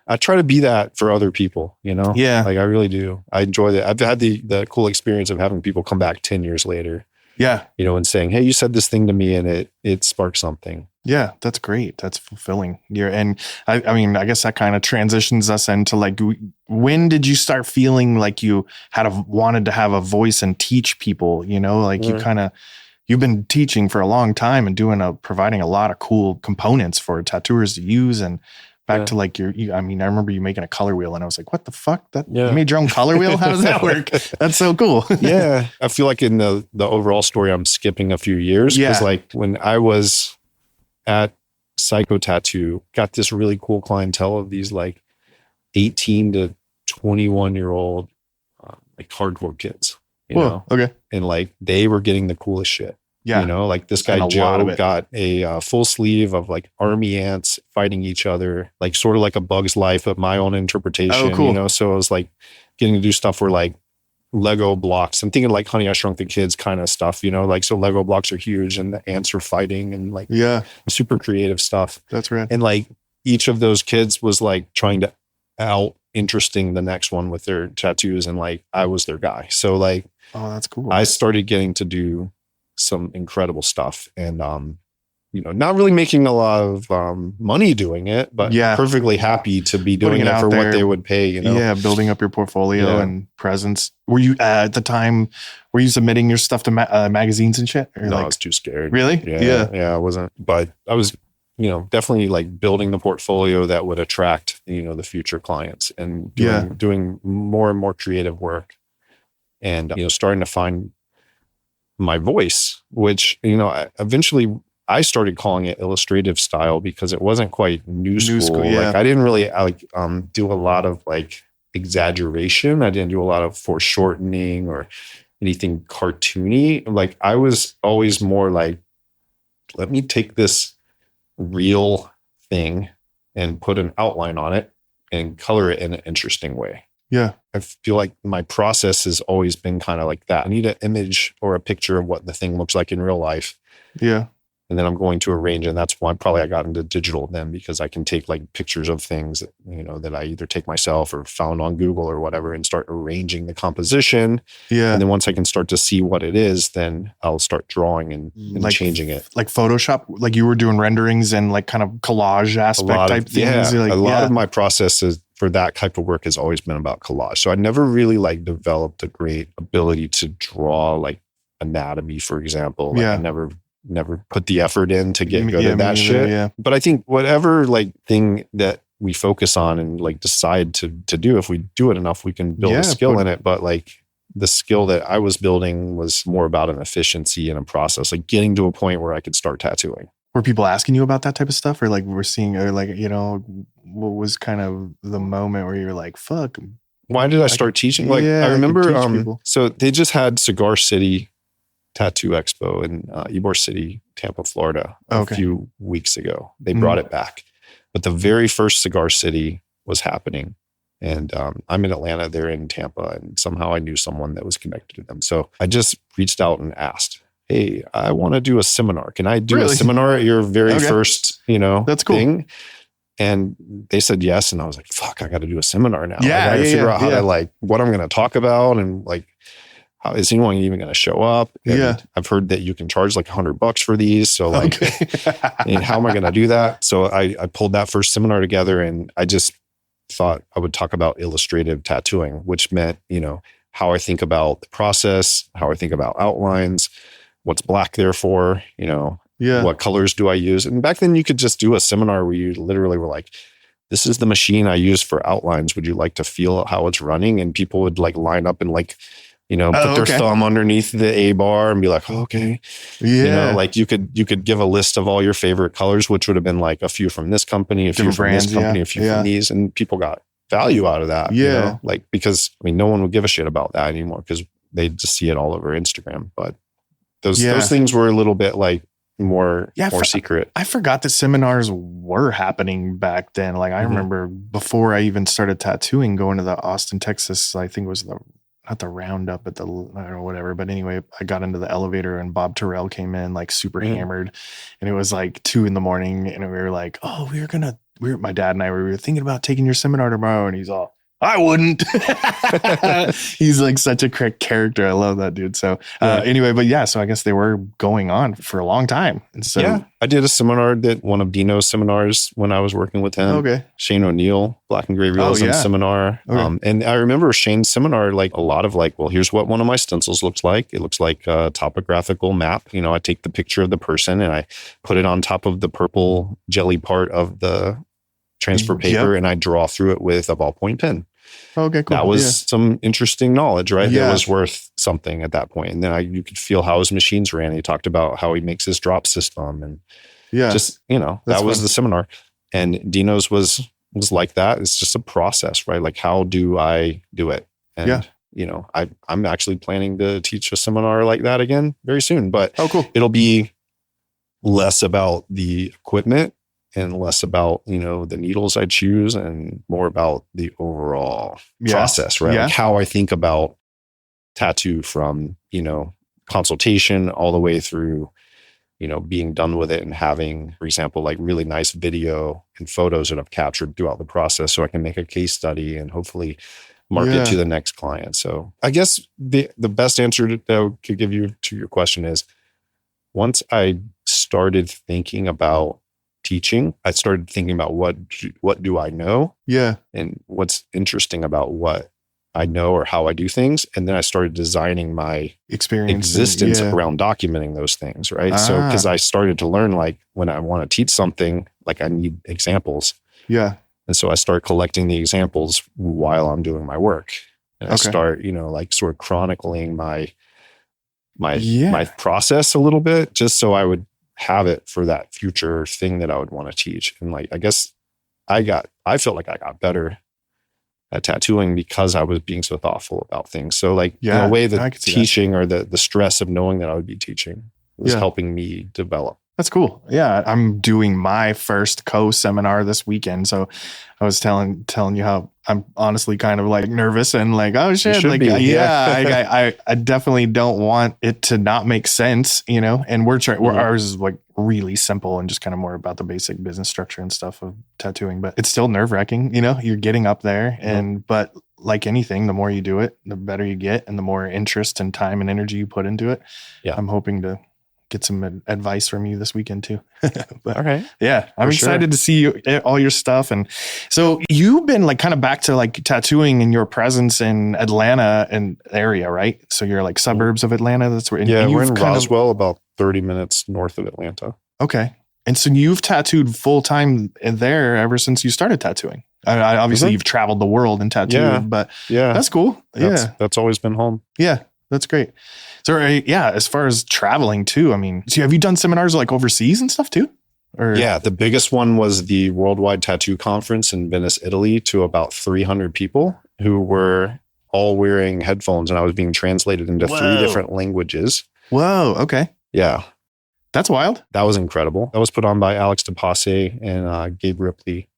A: I try to be that for other people,
B: Yeah.
A: Like I really do. I enjoy that. I've had the cool experience of having people come back 10 years later.
B: Yeah.
A: And saying, hey, you said this thing to me and it sparked something.
B: Yeah. That's great. That's fulfilling. And I mean, I guess that kind of transitions us into like, when did you start feeling like you wanted to have a voice and teach people, like you've been teaching for a long time and providing a lot of cool components for tattooers to use, and back to like I remember you making a color wheel, and I was like, what the fuck? You made your own color wheel? How does that work? That's so cool.
A: Yeah. I feel like in the overall story, I'm skipping a few years. Because like when I was at Psycho Tattoo, got this really cool clientele of these like 18 to 21 year old like hardcore kids.
B: Okay.
A: And like they were getting the coolest shit.
B: Yeah.
A: You know, like this guy Joe got a full sleeve of like army ants fighting each other, like sort of like a Bug's Life, but my own interpretation.
B: Cool.
A: You know, so I was like getting to do stuff where like Lego blocks. I'm thinking like Honey, I Shrunk the Kids kind of stuff, you know, like so Lego blocks are huge and the ants are fighting and like super creative stuff.
B: That's right.
A: And like each of those kids was like trying to out interesting the next one with their tattoos, and like I was their guy. So like,
B: oh, that's cool.
A: I started getting to do some incredible stuff, and you know, not really making a lot of money doing it, but perfectly happy to be doing it for what they would pay, you know?
B: Yeah, building up your portfolio and presence. Were you at the time, were you submitting your stuff to magazines and shit? Or
A: no,
B: like,
A: I was too scared.
B: Really?
A: Yeah, I wasn't, but I was, you know, definitely like building the portfolio that would attract, you know, the future clients, and doing more and more creative work, and, you know, starting to find my voice, which, you know, eventually I started calling it illustrative style because it wasn't quite new school. Like I didn't really do a lot of like exaggeration. I didn't do a lot of foreshortening or anything cartoony. Like I was always more like, let me take this real thing and put an outline on it and color it in an interesting way.
B: Yeah.
A: I feel like my process has always been kind of like that. I need an image or a picture of what the thing looks like in real life.
B: Yeah.
A: And then I'm going to arrange, and that's why probably I got into digital then, because I can take like pictures of things that, you know, that I either take myself or found on Google or whatever, and start arranging the composition.
B: Yeah.
A: And then once I can start to see what it is, then I'll start drawing and
B: like,
A: changing it.
B: Like Photoshop, like you were doing renderings and like kind of collage aspect type things.
A: Yeah,
B: like,
A: a lot of my processes for that type of work has always been about collage. So I never really like developed a great ability to draw like anatomy, for example. Like I never put the effort in to get good at that shit.
B: Yeah.
A: But I think whatever like thing that we focus on and like decide to do, if we do it enough, we can build a skill in it. But like the skill that I was building was more about an efficiency and a process, like getting to a point where I could start tattooing.
B: Were people asking you about that type of stuff, or like we're seeing, or like, you know, what was kind of the moment where you're like, fuck,
A: why did I start teaching? Like I remember, so they just had Cigar City Tattoo Expo in Ybor City, Tampa, Florida, a few weeks ago. They brought it back, but the very first Cigar City was happening, and I'm in Atlanta, they're in Tampa, and somehow I knew someone that was connected to them. So I just reached out and asked, hey, I want to do a seminar. Can I do a seminar at your very first, you know,
B: that's cool
A: thing? And they said yes. And I was like, fuck, I got to do a seminar now.
B: Yeah,
A: I got to figure out how to like, what I'm going to talk about, and like, how is anyone even going to show up? And I've heard that you can charge like $100 for these. So like, and how am I going to do that? So I pulled that first seminar together, and I just thought I would talk about illustrative tattooing, which meant, you know, how I think about the process, how I think about outlines, what's black there for, you know, what colors do I use? And back then you could just do a seminar where you literally were like, this is the machine I use for outlines. Would you like to feel how it's running? And people would like line up and like, you know, put their thumb underneath the A bar and be like, okay. You know, like you could give a list of all your favorite colors, which would have been like a few from this company, a few from this company, a few from these. And people got value out of that. You know? Like, because I mean, no one would give a shit about that anymore because they just see it all over Instagram. But those things were a little bit like more secret.
B: I forgot that seminars were happening back then. Like I remember before I even started tattooing, going to the Austin, Texas, I think it was not the roundup at the, I don't know, whatever. But anyway, I got into the elevator and Bob Terrell came in like super hammered, and it was like 2 a.m. and we were like, oh, my dad and I were thinking about taking your seminar tomorrow. And he's all, I wouldn't. He's like such a character. I love that dude. So anyway, but so I guess they were going on for a long time. And so
A: I did a seminar, one of Dino's seminars when I was working with him. Shane O'Neill, Black and Gray Realism seminar. And I remember Shane's seminar, like a lot of like, well, here's what one of my stencils looks like. It looks like a topographical map. You know, I take the picture of the person and I put it on top of the purple jelly part of the transfer paper and I draw through it with a ballpoint pen.
B: Okay, cool.
A: That was some interesting knowledge, right? That was worth something at that point. And then you could feel how his machines ran. He talked about how he makes his drop system, and just, you know, that was the seminar. And Dino's was like that. It's just a process, right? Like, how do I do it? And I'm actually planning to teach a seminar like that again very soon, but
B: cool.
A: It'll be less about the equipment and less about, the needles I choose and more about the overall process, right?
B: Yeah.
A: Like how I think about tattoo from, consultation all the way through, being done with it and having, for example, like really nice video and photos that I've captured throughout the process so I can make a case study and hopefully market to the next client. So I guess the best answer that I could give you to your question is, once I started thinking about teaching, I started thinking about what do I know?
B: Yeah.
A: And what's interesting about what I know or how I do things. And then I started designing my existence around documenting those things. Right. So, cause I started to learn, like, when I want to teach something, like, I need examples.
B: Yeah.
A: And so I start collecting the examples while I'm doing my work. And I start, like sort of chronicling my process a little bit, just so I would have it for that future thing that I would want to teach. And like, I guess I felt like I got better at tattooing because I was being so thoughtful about things. So like, in a way, the teaching or the stress of knowing that I would be teaching was helping me develop.
B: That's cool. Yeah. I'm doing my first co-seminar this weekend. So I was telling you how I'm honestly kind of like nervous and like, oh shit. Like, I definitely don't want it to not make sense, and ours is like really simple and just kind of more about the basic business structure and stuff of tattooing, but it's still nerve wracking, you're getting up there but like anything, the more you do it, the better you get and the more interest and time and energy you put into it. Yeah. I'm hoping to get some advice from you this weekend too. But,
A: okay.
B: Yeah. I'm excited to see all your stuff. And so you've been like kind of back to like tattooing and your presence in Atlanta and area, right? So you're like suburbs of Atlanta. That's where,
A: we're in Roswell, about 30 minutes north of Atlanta.
B: Okay. And so you've tattooed full time there ever since you started tattooing. Obviously you've traveled the world and tattooed, but that's cool.
A: That's always been home.
B: Yeah. That's great. So, as far as traveling too, I mean, so have you done seminars like overseas and stuff too? Or?
A: Yeah, the biggest one was the Worldwide Tattoo Conference in Venice, Italy, to about 300 people who were all wearing headphones, and I was being translated into 3 different languages.
B: Whoa. Okay.
A: Yeah.
B: That's wild.
A: That was incredible. That was put on by Alex DePasse and Gabe Ripley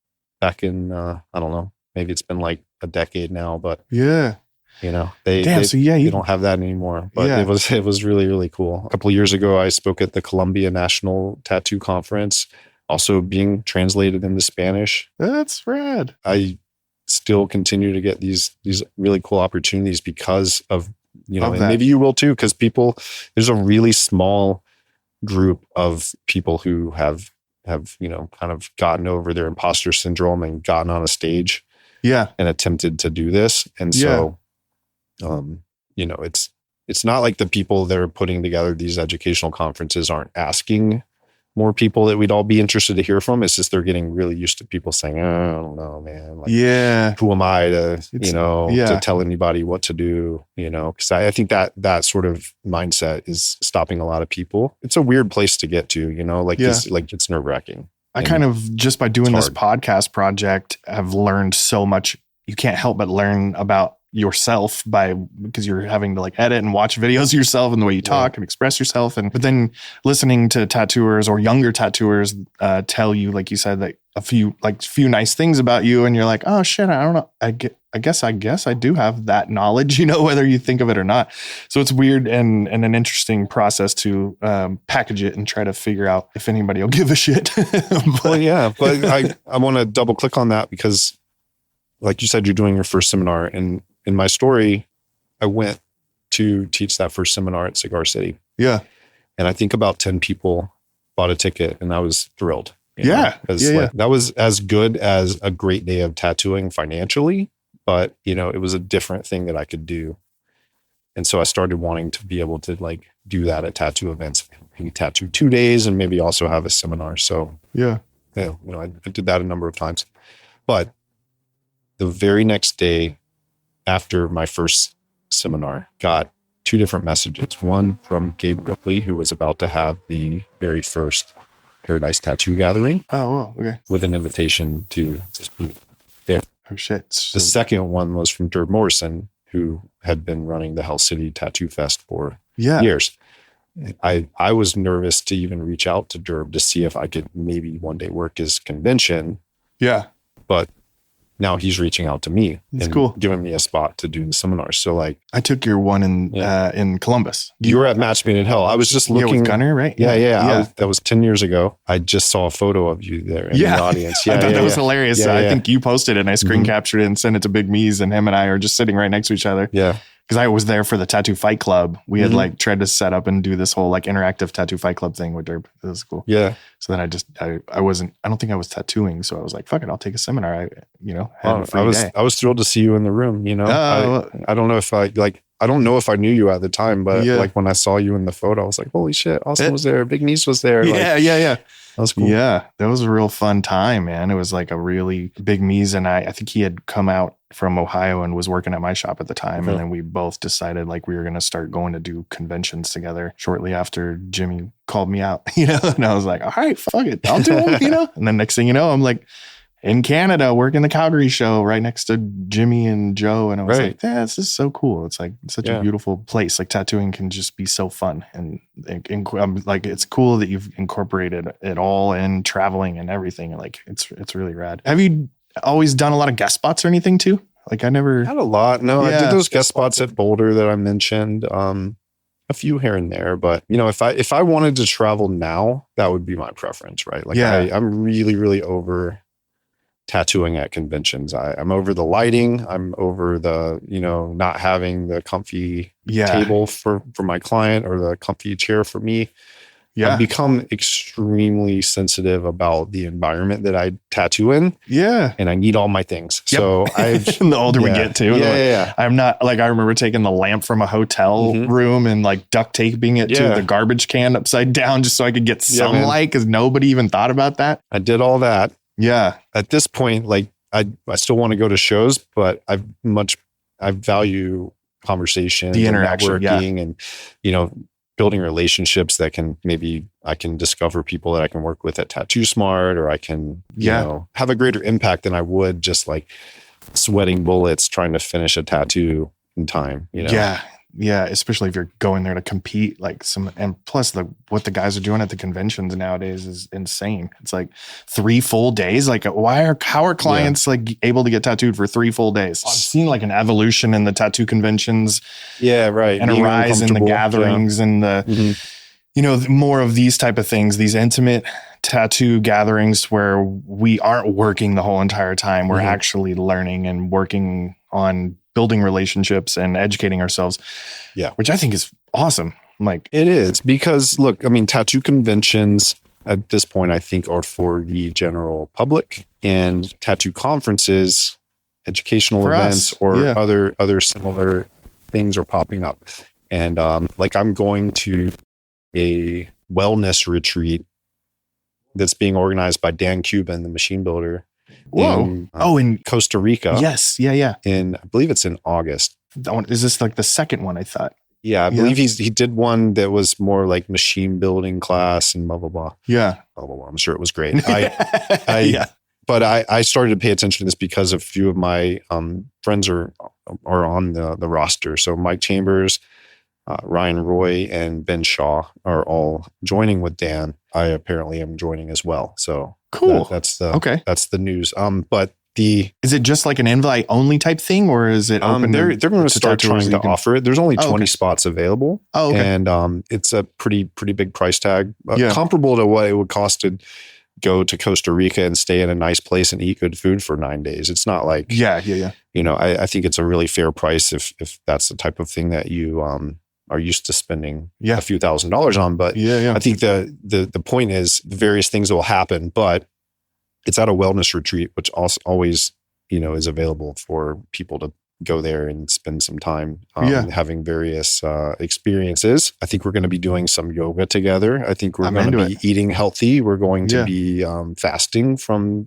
A: back in, I don't know, maybe it's been like a decade now, but
B: yeah.
A: They don't have that anymore, but it was really, really cool. A couple of years ago, I spoke at the Columbia National Tattoo Conference, also being translated into Spanish.
B: That's rad.
A: I still continue to get these really cool opportunities because of, and maybe you will too, because there's a really small group of people who have, kind of gotten over their imposter syndrome and gotten on a stage and attempted to do this. And so, it's not like the people that are putting together these educational conferences aren't asking more people that we'd all be interested to hear from. It's just they're getting really used to people saying, I don't know, man. Like, who am I to, to tell anybody what to do, because I think that sort of mindset is stopping a lot of people. It's a weird place to get to, it's nerve wracking.
B: I kind of, just by doing this podcast project, have learned so much. You can't help but learn about yourself because you're having to like edit and watch videos of yourself and the way you talk and express yourself. But then listening to tattooers or younger tattooers tell you, like you said, that a few nice things about you, and you're like, oh shit, I don't know. I guess I do have that knowledge, whether you think of it or not. So it's weird and an interesting process to package it and try to figure out if anybody will give a shit.
A: but I want to double click on that because, like you said, you're doing your first seminar, and in my story, I went to teach that first seminar at Cigar City.
B: Yeah.
A: And I think about 10 people bought a ticket, and I was thrilled. That was as good as a great day of tattooing financially, but it was a different thing that I could do. And so I started wanting to be able to like do that at tattoo events, maybe tattoo 2 days and maybe also have a seminar. So I did that a number of times, but the very next day after my first seminar, got 2 different messages. One from Gabe Ripley, who was about to have the very first Paradise Tattoo Gathering.
B: Oh, wow. Okay.
A: With an invitation to speak there.
B: Oh, shit.
A: The second one was from Dirk Morrison, who had been running the Hell City Tattoo Fest for years. I was nervous to even reach out to Derb to see if I could maybe one day work his convention.
B: Yeah.
A: But now he's reaching out to me and
B: cool.
A: giving me a spot to do the seminar. So like,
B: I took your one in Columbus.
A: You were at Match Made in Hell. I was just looking.
B: With Gunner, right?
A: Yeah. That was 10 years ago. I just saw a photo of you there in the audience.
B: I thought that was hilarious. I think you posted it and I screen
A: Mm-hmm.
B: captured it and sent it to Big Me's, and him and I are just sitting right next to each other.
A: Yeah.
B: Because I was there for the Tattoo Fight Club. We had like tried to set up and do this whole like interactive Tattoo Fight Club thing with Derb. It was cool.
A: Yeah.
B: So then I don't think I was tattooing. So I was like, fuck it, I'll take a seminar. I
A: was thrilled to see you in the room. You know, I don't know if I don't know if I knew you at the time, but like when I saw you in the photo, I was like, holy shit, Austin was there. Big Niece was there.
B: Yeah.
A: That was cool.
B: Yeah. That was a real fun time, man. It was like a really Big Me's, and I think he had come out from Ohio and was working at my shop at the time. And then we both decided like we were going to start going to do conventions together shortly after Jimmy called me out, you know, and I was like, all right, fuck it, I'll do them, you know? And then next thing you know, I'm like in Canada working the Calgary show right next to Jimmy and Joe. And I was like, yeah, this is so cool. It's like such a beautiful place. Like tattooing can just be so fun. And like, it's cool that you've incorporated it all in traveling and everything. Like it's really rad. Have you always done a lot of guest spots or anything too? Like I never
A: had a lot. No, I did those guest spots at Boulder that I mentioned, a few here and there, but you know, if I wanted to travel now, that would be my preference, right? Like I'm really, really over tattooing at conventions. I'm over the lighting. I'm over the, you know, not having the comfy table for my client or the comfy chair for me. I've become extremely sensitive about the environment that I tattoo in. Yeah. And I need all my things. Yep. So
B: the older we get too. I'm not like, I remember taking the lamp from a hotel room and like duct taping it to the garbage can upside down just so I could get some light, because nobody even thought about that.
A: I did all that.
B: Yeah.
A: At this point, like I still want to go to shows, but I value conversation,
B: the interaction,
A: networking, and, you know, building relationships that I can discover people that I can work with at Tattoo Smart, or I can, you know, have a greater impact than I would just like sweating bullets trying to finish a tattoo in time, you know?
B: Yeah. Yeah. Especially if you're going there to compete, and plus what the guys are doing at the conventions nowadays is insane. It's like 3 full days. Like how are clients like able to get tattooed for 3 full days? I've seen like an evolution in the tattoo conventions.
A: Yeah. Right.
B: And a rise in the gatherings and the, you know, more of these type of things, these intimate tattoo gatherings where we aren't working the whole entire time. We're actually learning and working on building relationships and educating ourselves. Yeah. Which I think is awesome. Like
A: it is, because look, I mean, tattoo conventions at this point, I think, are for the general public, and tattoo conferences, educational events, or other similar things are popping up. And like I'm going to a wellness retreat that's being organized by Dan Cuban, the machine builder.
B: Whoa.
A: In Costa Rica.
B: Yes. Yeah.
A: I believe it's in August.
B: Is this like the second one, I thought?
A: Yeah. I believe he did one that was more like machine building class and blah, blah, blah.
B: Yeah.
A: Blah, blah, blah. I'm sure it was great. But I started to pay attention to this because a few of my friends are on the roster. So Mike Chambers, Ryan Roy, and Ben Shaw are all joining with Dan. I apparently am joining as well. So
B: cool.
A: That's the news. But
B: is it just like an invite only type thing, or is it open?
A: They're going to start trying to offer it. There's only 20 spots available.
B: Oh, okay.
A: And it's a pretty big price tag, comparable to what it would cost to go to Costa Rica and stay in a nice place and eat good food for 9 days. It's not like, you know, I think it's a really fair price if that's the type of thing that you are used to spending a few $1,000s on. But I think the point is the various things will happen, but it's at a wellness retreat, which also always, you know, is available for people to go there and spend some time having various experiences. I think we're going to be doing some yoga together. I think we're going to be eating healthy. We're going to be fasting from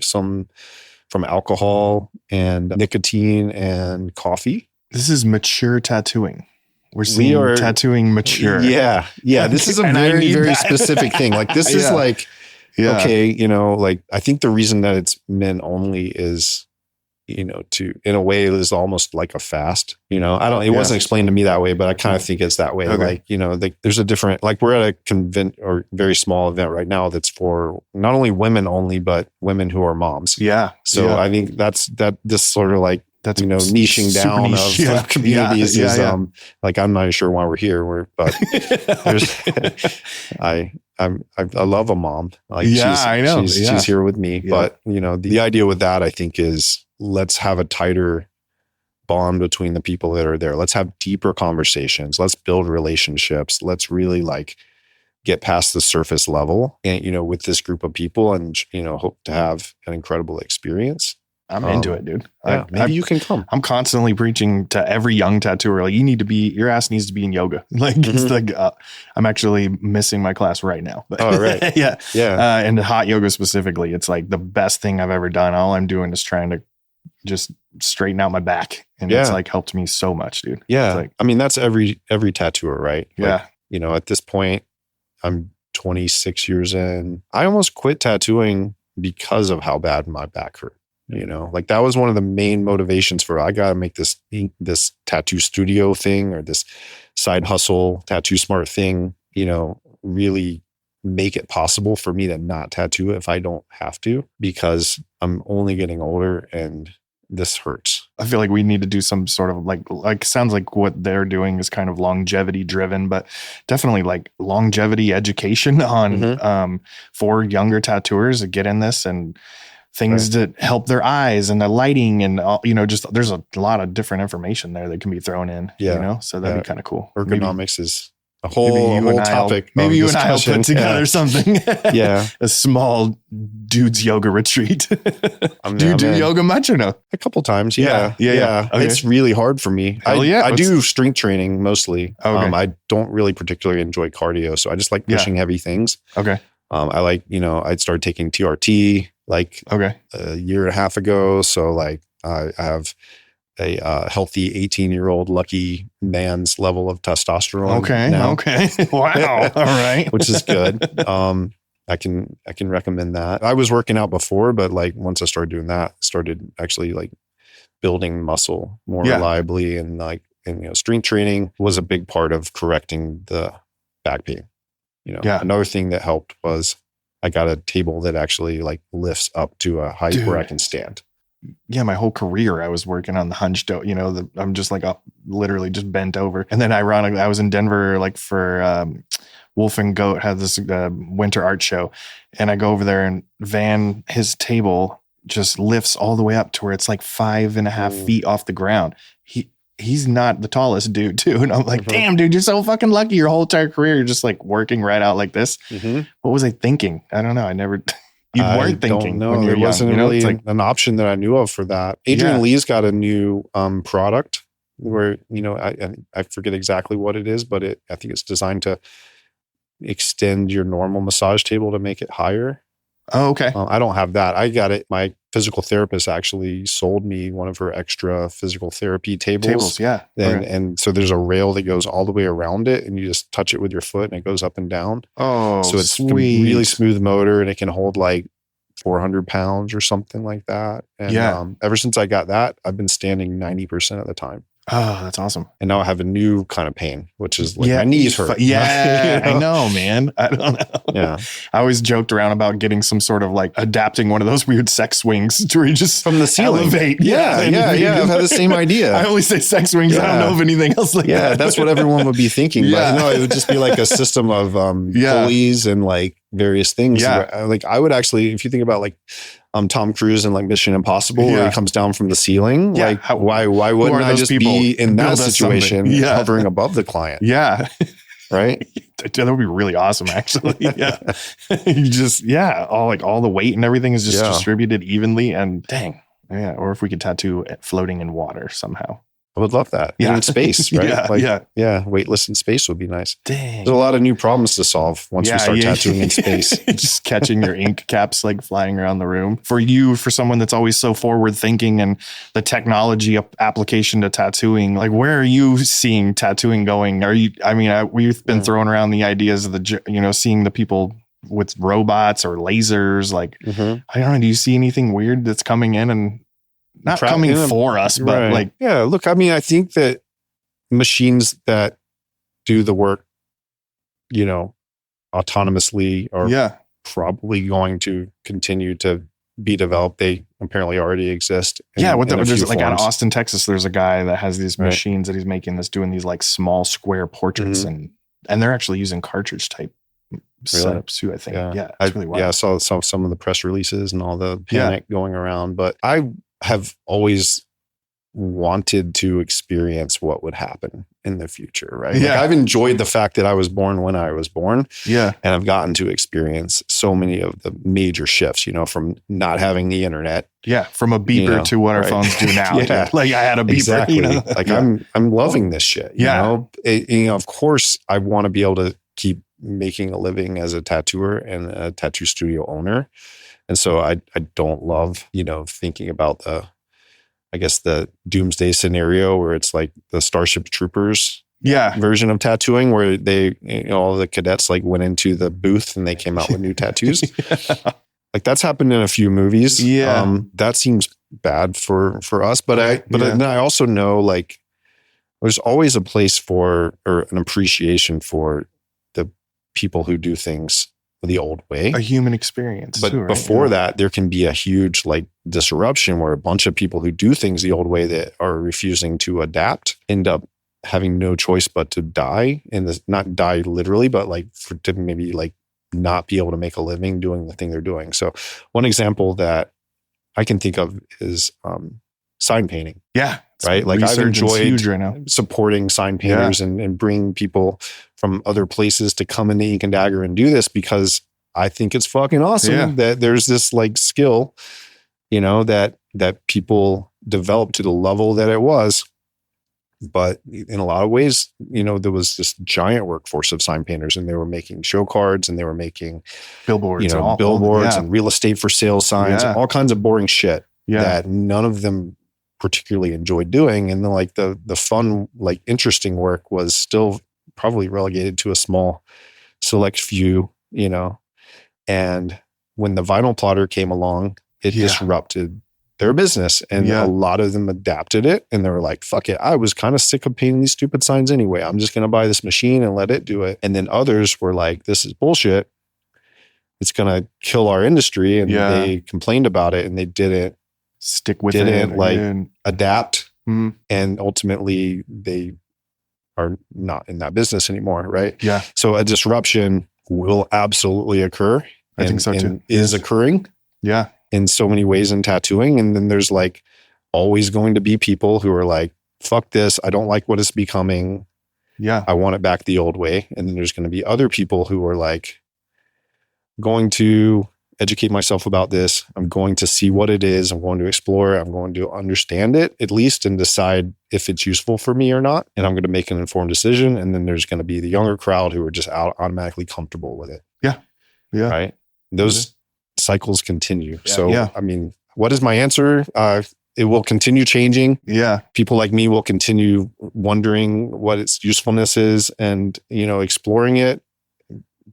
A: alcohol and nicotine and coffee.
B: This is mature tattooing. We are tattooing mature.
A: Yeah. This is a very specific thing. Like this is like, okay, you know, like I think the reason that it's men only is to, in a way, it is almost like a fast, it wasn't explained to me that way, but I kind of think it's that way. Okay. Like, there's a different, like we're at a convent or very small event right now that's for not only women only, but women who are moms.
B: Yeah.
A: So I think this sort of like, that's niching down niche, of communities is like, I'm not sure why we're here. But I love a mom. Like
B: I know.
A: She's here with me. Yeah. But the idea with that, I think, is let's have a tighter bond between the people that are there. Let's have deeper conversations. Let's build relationships. Let's really like get past the surface level and, with this group of people and, hope to have an incredible experience.
B: I'm into it, dude.
A: Yeah, maybe you can come.
B: I'm constantly preaching to every young tattooer, like, your ass needs to be in yoga. Like, it's like, I'm actually missing my class right now. But
A: right.
B: Yeah. And hot yoga specifically, it's like the best thing I've ever done. All I'm doing is trying to just straighten out my back. And it's like helped me so much, dude.
A: Yeah.
B: Like,
A: I mean, that's every tattooer, right?
B: Yeah.
A: Like, at this point, I'm 26 years in. I almost quit tattooing because of how bad my back hurt. Like that was one of the main motivations for, I got to make this tattoo studio thing or this side hustle, Tattoo Smart thing, really make it possible for me to not tattoo if I don't have to, because I'm only getting older and this hurts.
B: I feel like we need to do some sort of like sounds like what they're doing is kind of longevity driven, but definitely like longevity education on for younger tattooers to get in this and things that help their eyes and the lighting and just there's a lot of different information there that can be thrown in. So that'd be kind of cool.
A: Ergonomics is a whole topic.
B: Maybe you and I will put together something.
A: Yeah,
B: a small dude's yoga retreat. Do you do yoga much or no?
A: A couple times. Yeah.
B: Okay.
A: It's really hard for me. I do strength training mostly. Okay. I don't really particularly enjoy cardio, so I just like pushing heavy things.
B: Okay.
A: I like, I started taking TRT like a year and a half ago. So like I have a healthy 18-year-old lucky man's level of testosterone.
B: Okay. Now. Okay. Wow. All right.
A: Which is good. I can recommend that. I was working out before, but like once I started doing that, started actually like building muscle more reliably and strength training was a big part of correcting the back pain. Another thing that helped was I got a table that actually like lifts up to a height where I can stand.
B: Yeah, my whole career I was working on the hunched out, I'm just like literally just bent over. And then ironically, I was in Denver like for Wolf and Goat had this winter art show. And I go over there and Van, his table just lifts all the way up to where it's like 5.5 feet off the ground. He's not the tallest dude too. And I'm like, damn, dude, you're so fucking lucky. Your whole entire career, you're just like working right out like this. What was I thinking? I don't know. You weren't thinking.
A: No,
B: when you were
A: it wasn't
B: young,
A: really
B: it's like,
A: an option that I knew of for that. Adrian Lee's got a new product where, I forget exactly what it is, but I think it's designed to extend your normal massage table to make it higher.
B: Oh, okay.
A: I don't have that. I got it. My physical therapist actually sold me one of her extra physical therapy tables.
B: Yeah.
A: And so there's a rail that goes all the way around it and you just touch it with your foot and it goes up and down.
B: Oh,
A: so it's
B: sweet.
A: A really smooth motor and it can hold like 400 pounds or something like that. And ever since I got that, I've been standing 90% of the time.
B: Oh, that's awesome.
A: And now I have a new kind of pain, which is like my knees hurt.
B: Yeah, I know, man. I don't know.
A: Yeah.
B: I always joked around about getting some sort of like adapting one of those weird sex swings to where you just
A: from the ceiling.
B: Elevate.
A: Yeah. I've had the same idea.
B: I only say sex wings. I don't know of anything else like that.
A: Yeah, that's what everyone would be thinking. But no, it would just be like a system of pulleys and like various things.
B: Yeah.
A: Like I would actually, if you think about like Tom Cruise and like Mission Impossible where he comes down from the ceiling.
B: Yeah.
A: Like why wouldn't I just be in that situation hovering above the client?
B: Yeah.
A: Right.
B: That would be really awesome, actually. Yeah. You just, all the weight and everything is just distributed evenly and dang. Yeah. Or if we could tattoo floating in water somehow.
A: I would love that. Yeah. In space, right?
B: Yeah.
A: Weightless in space would be nice.
B: Dang.
A: There's a lot of new problems to solve once we start tattooing in space.
B: Just catching your ink caps like flying around the room. For someone that's always so forward thinking and the technology application to tattooing, like where are you seeing tattooing going? We've been throwing around the ideas of seeing the people with robots or lasers. Like, I don't know. Do you see anything weird that's coming in and not coming for us, but like,
A: yeah, look, I mean, I think that machines that do the work, you know, autonomously are probably going to continue to be developed. They apparently already exist.
B: There's like out of Austin, Texas, there's a guy that has these machines that he's making that's doing these like small square portraits and they're actually using cartridge type setups too, I think. Yeah. It's really wild.
A: Yeah, I saw some of the press releases and all the panic going around, but I have always wanted to experience what would happen in the future, right? Like I've enjoyed the fact that I was born when I was born. Yeah. And I've gotten to experience so many of the major shifts, you know, from not having the internet.
B: Yeah. From a beeper to what our phones do now. Like I had a beeper.
A: Exactly. You know? Like I'm loving this shit. You know? Of course I want to be able to keep making a living as a tattooer and a tattoo studio owner. And so I don't love, you know, thinking about the doomsday scenario where it's like the Starship Troopers version of tattooing where they, you know, all the cadets like went into the booth and they came out with new tattoos. Like that's happened in a few movies. Yeah. That seems bad for us. But then I also know like there's always a place for, or an appreciation for the people who do things the old way.
B: A human experience.
A: But
B: too,
A: before that, there can be a huge like disruption where a bunch of people who do things the old way that are refusing to adapt end up having no choice but to die, and not die literally, but like to maybe like not be able to make a living doing the thing they're doing. So one example that I can think of is sign painting.
B: Yeah.
A: Right. Like I've enjoyed supporting sign painters and bringing people from other places to come into Ink and Dagger and do this because I think it's fucking awesome that there's this like skill, you know, that people developed to the level that it was. But in a lot of ways, you know, there was this giant workforce of sign painters and they were making show cards and they were making
B: billboards,
A: you know, billboards and real estate for sale signs and all kinds of boring shit that none of them particularly enjoyed doing. And then like the fun, like interesting work was still probably relegated to a small select few, you know. And when the vinyl plotter came along, it disrupted their business. And a lot of them adapted it. And they were like, fuck it. I was kind of sick of painting these stupid signs anyway. I'm just going to buy this machine and let it do it. And then others were like, this is bullshit. It's going to kill our industry. And they complained about it and they didn't
B: stick with
A: it, adapt. And ultimately they are not in that business anymore. Right.
B: Yeah.
A: So a disruption will absolutely occur.
B: I think so too.
A: Is occurring.
B: Yeah.
A: In so many ways in tattooing. And then there's like always going to be people who are like, fuck this. I don't like what it's becoming.
B: Yeah.
A: I want it back the old way. And then there's going to be other people who are like, going to educate myself about this. I'm going to see what it is. I'm going to explore. I'm going to understand it at least and decide if it's useful for me or not. And I'm going to make an informed decision. And then there's going to be the younger crowd who are just automatically comfortable with it.
B: Yeah. Yeah.
A: Right. Those cycles continue. So, I mean, what is my answer? It will continue changing.
B: Yeah.
A: People like me will continue wondering what its usefulness is and, you know, exploring it.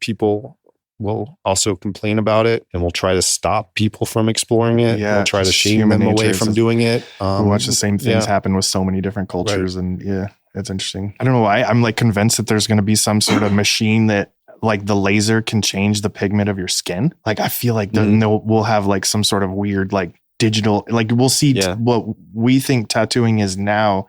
A: People will also complain about it and we'll try to stop people from exploring it.
B: Yeah.
A: We'll try to shame them away from doing it.
B: We watch the same things happen with so many different cultures. Right. And it's interesting. I don't know why. I'm like convinced that there's going to be some sort of machine that like the laser can change the pigment of your skin. Like I feel like we'll have like some sort of weird like digital, like we'll see what we think tattooing is now.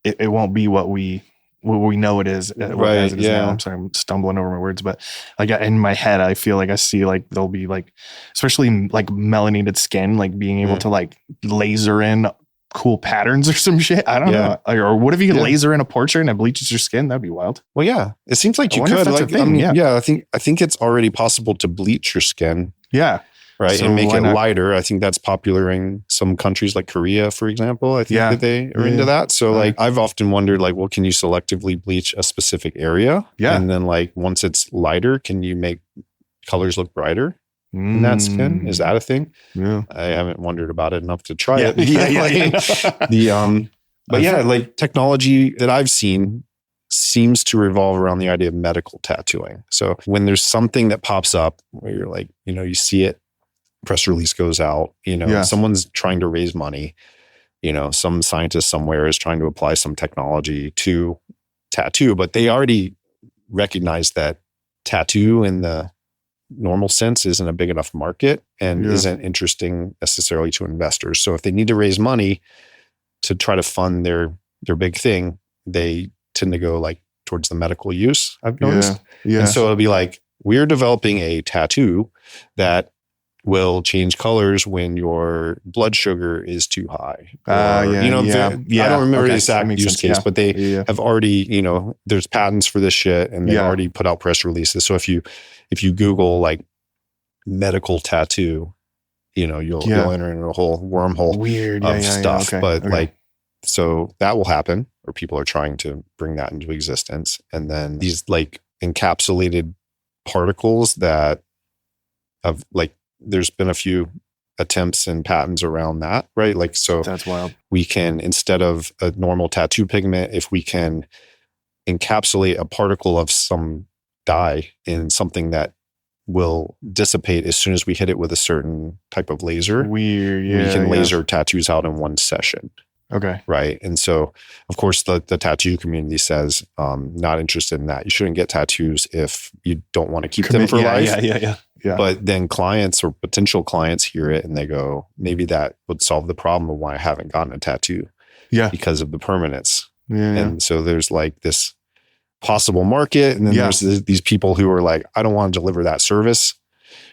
B: It won't be what we know it is. As it is now. I'm sorry, I'm stumbling over my words, but like in my head, I feel like I see like there'll be like, especially like melanated skin, like being able to like laser in cool patterns or some shit. I don't know. Or what if you could laser in a portrait and it bleaches your skin? That'd be wild.
A: Well, yeah, it seems like you could. Like, I mean, I think it's already possible to bleach your skin.
B: Yeah.
A: Right. So and make it lighter. I think that's popular in some countries like Korea, for example. I think that they are into that. So like I've often wondered like, well, can you selectively bleach a specific area? Yeah. And then like once it's lighter, can you make colors look brighter in that skin? Is that a thing?
B: Yeah.
A: I haven't wondered about it enough to try it. But like technology that I've seen seems to revolve around the idea of medical tattooing. So when there's something that pops up where you're like, you know, you see it, press release goes out, you know, someone's trying to raise money. some scientist somewhere is trying to apply some technology to tattoo, but they already recognize that tattoo in the normal sense isn't a big enough market and isn't interesting necessarily to investors. So if they need to raise money to try to fund their big thing, they tend to go like towards the medical use, I've noticed. Yeah. And so it'll be like, we're developing a tattoo that will change colors when your blood sugar is too high. I don't remember the exact use case, but they have already, there's patents for this shit and they've already put out press releases. So if you Google like medical tattoo, you'll enter into a whole wormhole of stuff. Like, so that will happen, or people are trying to bring that into existence. And then these like encapsulated particles that have like, there's been a few attempts and patents around that, right? Like, so
B: that's wild.
A: We can, instead of a normal tattoo pigment, if we can encapsulate a particle of some dye in something that will dissipate as soon as we hit it with a certain type of laser.
B: We
A: can laser tattoos out in one session.
B: Okay.
A: Right. And so, of course, the tattoo community says, not interested in that. You shouldn't get tattoos if you don't want to keep them for life.
B: Yeah.
A: But then clients or potential clients hear it and they go, maybe that would solve the problem of why I haven't gotten a tattoo.
B: Yeah.
A: Because of the permanence.
B: Yeah.
A: And so there's like this possible market. And then there's these people who are like, I don't want to deliver that service.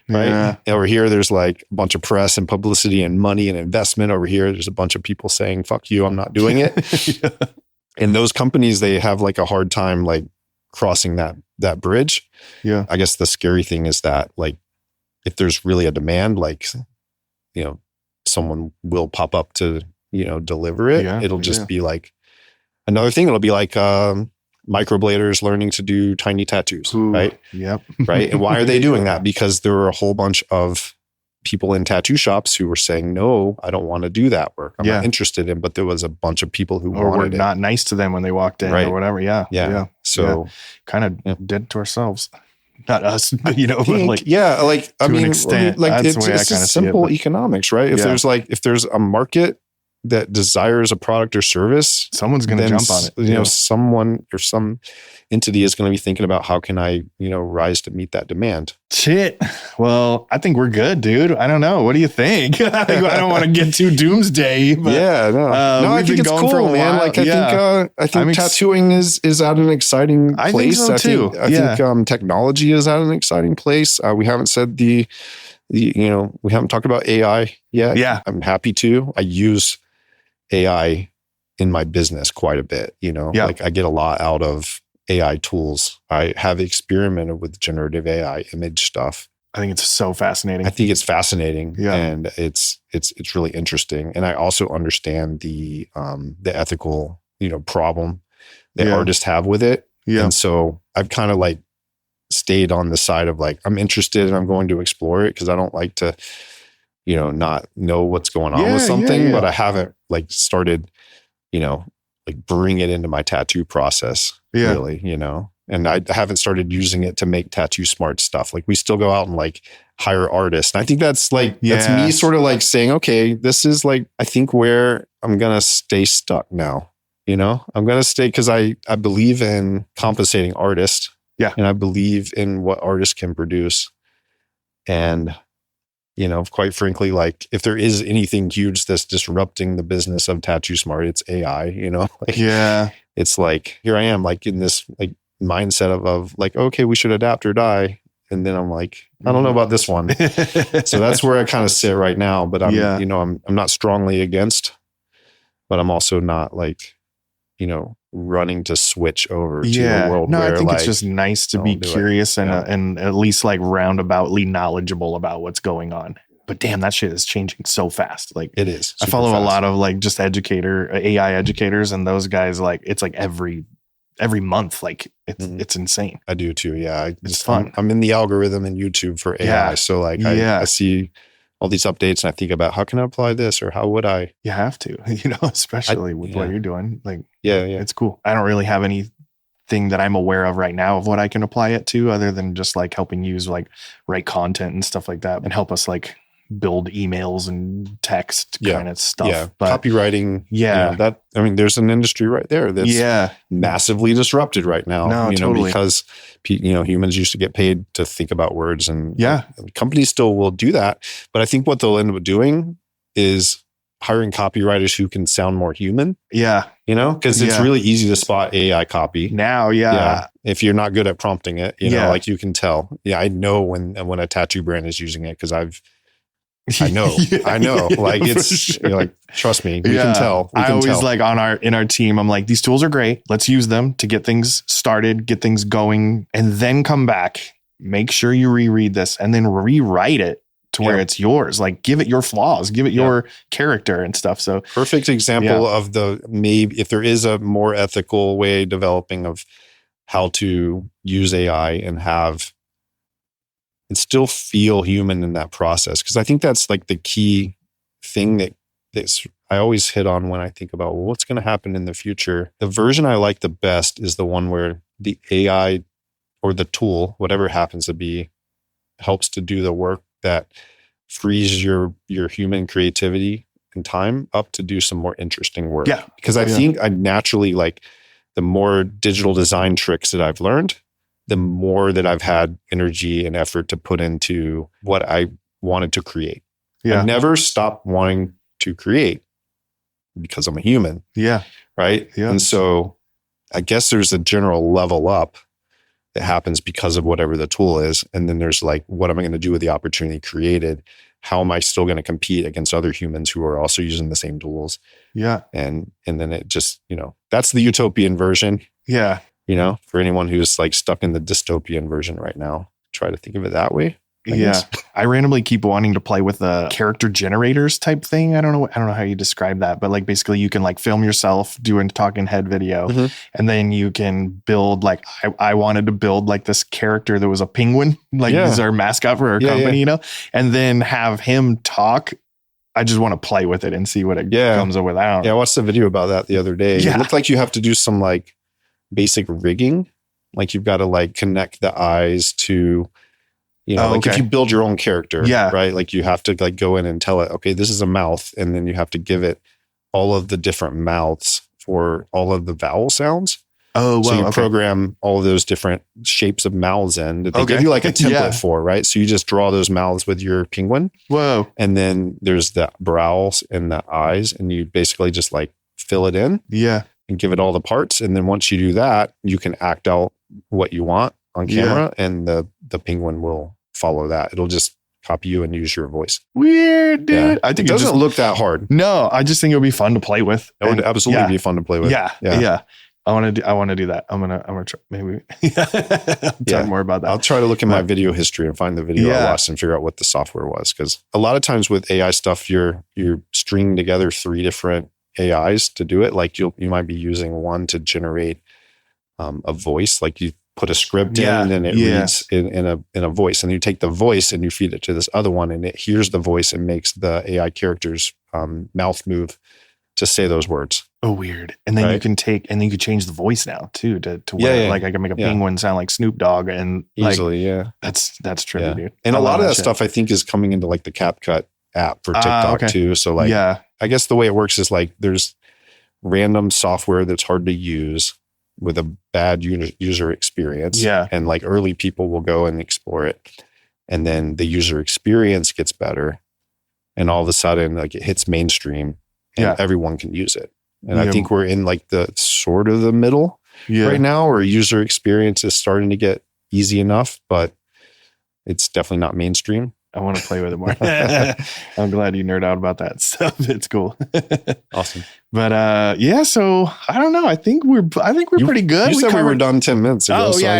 A: Right. Yeah. Over here, there's like a bunch of press and publicity and money and investment. Over here, there's a bunch of people saying, fuck you, I'm not doing it. And those companies, they have like a hard time like crossing that bridge.
B: Yeah.
A: I guess the scary thing is that like, if there's really a demand, like, someone will pop up to, deliver it. Yeah, it'll just be like another thing. It'll be like, microbladers learning to do tiny tattoos.
B: Ooh,
A: right.
B: Yep.
A: Right. And why are they doing that? Because there were a whole bunch of people in tattoo shops who were saying, no, I don't want to do that work. I'm not interested in, but there was a bunch of people who
B: were
A: wanted
B: not nice to them when they walked in or whatever. Yeah.
A: So
B: kind of did it to ourselves. Not us, but,
A: an extent, like it's just simple economics, right? If there's a market that desires a product or service,
B: someone's going to jump on it.
A: Someone or some entity is going to be thinking about how can I, rise to meet that demand.
B: Shit. Well, I think we're good, dude. I don't know. What do you think? I don't want to get too doomsday. But,
A: I think it's cool, man. Like I think tattooing is at an exciting place.
B: I think so too.
A: I think technology is at an exciting place. We haven't said we haven't talked about AI yet.
B: Yeah.
A: I'm happy to. I use AI in my business quite a bit, like I get a lot out of AI tools. I have experimented with generative AI image stuff.
B: I think it's so fascinating.
A: I think it's fascinating and it's really interesting. And I also understand the ethical, problem that artists have with it.
B: Yeah.
A: And so I've kind of like stayed on the side of like, I'm interested and I'm going to explore it because I don't like to, not know what's going on with something, but I haven't like started, like bring it into my tattoo process really, and I haven't started using it to make tattoo smart stuff. Like we still go out and like hire artists. And I think that's like, that's me sort of like saying, okay, this is like, I think where I'm going to stay stuck now, I'm going to stay because I believe in compensating artists.
B: Yeah.
A: And I believe in what artists can produce. And, quite frankly, like if there is anything huge that's disrupting the business of Tattoo Smart, it's AI, it's like, here I am like in this like mindset of like, okay, we should adapt or die. And then I'm like, I don't know about this one. So that's where I kind of sit right now, but I'm, I'm not strongly against, but I'm also not like, running to switch over to a world where
B: I think
A: like,
B: it's just nice to be curious and at least like roundaboutly knowledgeable about what's going on. But damn, that shit is changing so fast. Like
A: it is.
B: I follow a lot of like just AI educators, and those guys like it's like every month, like it's insane.
A: I do too. Yeah,
B: it's fun.
A: I'm in the algorithm in YouTube for AI, so like I see all these updates and I think about how can I apply this or how would I?
B: You have to, especially with what you're doing. Like, it's cool. I don't really have anything that I'm aware of right now of what I can apply it to other than just like helping use like write content and stuff like that and help us like build emails and text kind of stuff.
A: Yeah.
B: But
A: copywriting.
B: yeah,
A: there's an industry right there that's massively disrupted right now.
B: No, totally.
A: Because humans used to get paid to think about words, and companies still will do that. But I think what they'll end up doing is hiring copywriters who can sound more human. Yeah. Because it's really easy to spot AI copy
B: now. Yeah.
A: If you're not good at prompting it, like you can tell. Yeah. I know when a tattoo brand is using it, because I know. Like it's like, trust me, we can tell.
B: I always like in our team, I'm like, these tools are great. Let's use them to get things started, get things going, and then come back, make sure you reread this and then rewrite it to where it's yours. Like, give it your flaws, give it your character and stuff. So
A: perfect example of maybe if there is a more ethical way developing of how to use AI and still feel human in that process. Because I think that's like the key thing that's I always hit on when I think about what's going to happen in the future. The version I like the best is the one where the AI or the tool, whatever it happens to be, helps to do the work that frees your human creativity and time up to do some more interesting work. Yeah. Because I think I naturally like the more digital design tricks that I've learned, the more that I've had energy and effort to put into what I wanted to create. Yeah. I never stopped wanting to create because I'm a human. Yeah. Right. Yeah. And so I guess there's a general level up that happens because of whatever the tool is. And then there's like, what am I going to do with the opportunity created? How am I still going to compete against other humans who are also using the same tools? Yeah. And then it just, that's the utopian version. Yeah. For anyone who's like stuck in the dystopian version right now, try to think of it that way. I randomly keep wanting to play with the character generators type thing. I don't know how you describe that, but like basically you can like film yourself doing talking head video, and then you can build like I wanted to build like this character that was a penguin, like this is our mascot for our company, and then have him talk. I just want to play with it and see what it comes up without. Yeah, I watched a video about that the other day. It looked like you have to do some like basic rigging, like you've got to like connect the eyes to. Like if you build your own character, right? Like you have to like go in and tell it, okay, this is a mouth. And then you have to give it all of the different mouths for all of the vowel sounds. Oh, wow. So you program all of those different shapes of mouths in that they give you like a template for, right? So you just draw those mouths with your penguin. Whoa. And then there's the brows and the eyes, and you basically just like fill it in. Yeah. And give it all the parts. And then once you do that, you can act out what you want on camera, and the penguin will follow that. It'll just copy you and use your voice. Weird, dude. Yeah. I think it doesn't look that hard. No, I just think it'll be fun to play with. It would absolutely be fun to play with. Yeah. I want to do that. I'm gonna try. Maybe talk more about that. I'll try to look in my video history and find the video I watched and figure out what the software was. Because a lot of times with AI stuff, you're stringing together 3 different AIs to do it. Like you might be using one to generate a voice. Like you put a script in and then it reads in a voice, and you take the voice and you feed it to this other one, and it hears the voice and makes the AI character's mouth move to say those words. Oh, weird. And then you can change the voice now too to where like I can make a penguin sound like Snoop Dogg and easily. That's trippy, dude. And a lot of that stuff I think is coming into like the CapCut app for TikTok too. So like, I guess the way it works is like there's random software that's hard to use with a bad user experience. Yeah. And like early people will go and explore it. And then the user experience gets better. And all of a sudden, like it hits mainstream and everyone can use it. And I think we're in like the sort of the middle right now, where user experience is starting to get easy enough, but it's definitely not mainstream. I want to play with it more. I'm glad you nerd out about that stuff. It's cool. Awesome. But so I don't know. I think we're pretty good. You said we were done 10 minutes ago. Oh yeah,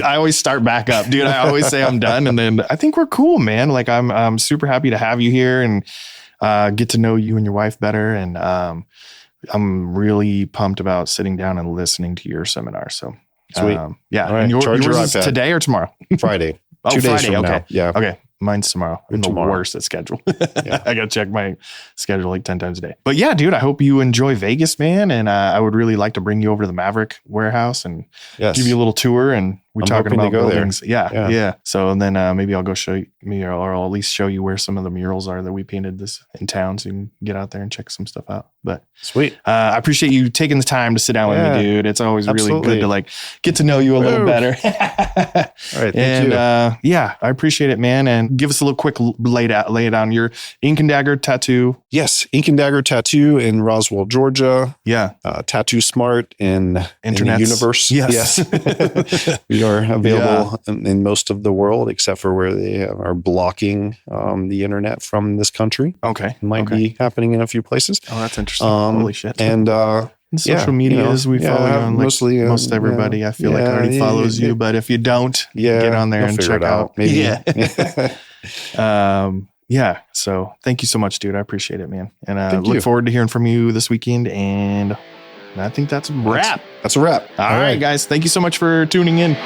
A: I always start back up, dude. I always say I'm done, and then I think we're cool, man. Like I'm super happy to have you here and get to know you and your wife better, and I'm really pumped about sitting down and listening to your seminar. So sweet. All right. And yours is today or tomorrow? Friday. 2 days from now. Yeah. Okay. Mine's tomorrow. I'm the worst at schedule. I got to check my schedule like 10 times a day. But yeah, dude, I hope you enjoy Vegas, man. And I would really like to bring you over to the Maverick warehouse and give you a little tour. And
B: We're talking about buildings. Yeah. So then maybe I'll go show you, or I'll at least show you where some of the murals are that we painted this in town, so you can get out there and check some stuff out. But
A: sweet.
B: I appreciate you taking the time to sit down with me, dude. It's always really good to like get to know you a little better.
A: All right.
B: Thank you. Yeah, I appreciate it, man. And give us a little quick lay it on your Ink and Dagger tattoo.
A: Yes. Ink and Dagger Tattoo in Roswell, Georgia.
B: Yeah.
A: Tattoo Smart in the universe.
B: Yes.
A: We are available in most of the world, except for where they are blocking the internet from this country.
B: Okay.
A: It might be happening in a few places.
B: Oh, that's interesting. Holy shit.
A: And
B: social media, we follow you on, like mostly most everybody. I feel like already follows you, but if you don't, get on there and check out. Maybe. Yeah. So thank you so much, dude. I appreciate it, man. And look forward to hearing from you this weekend. And I think that's a wrap.
A: That's a wrap.
B: All right, guys. Thank you so much for tuning in.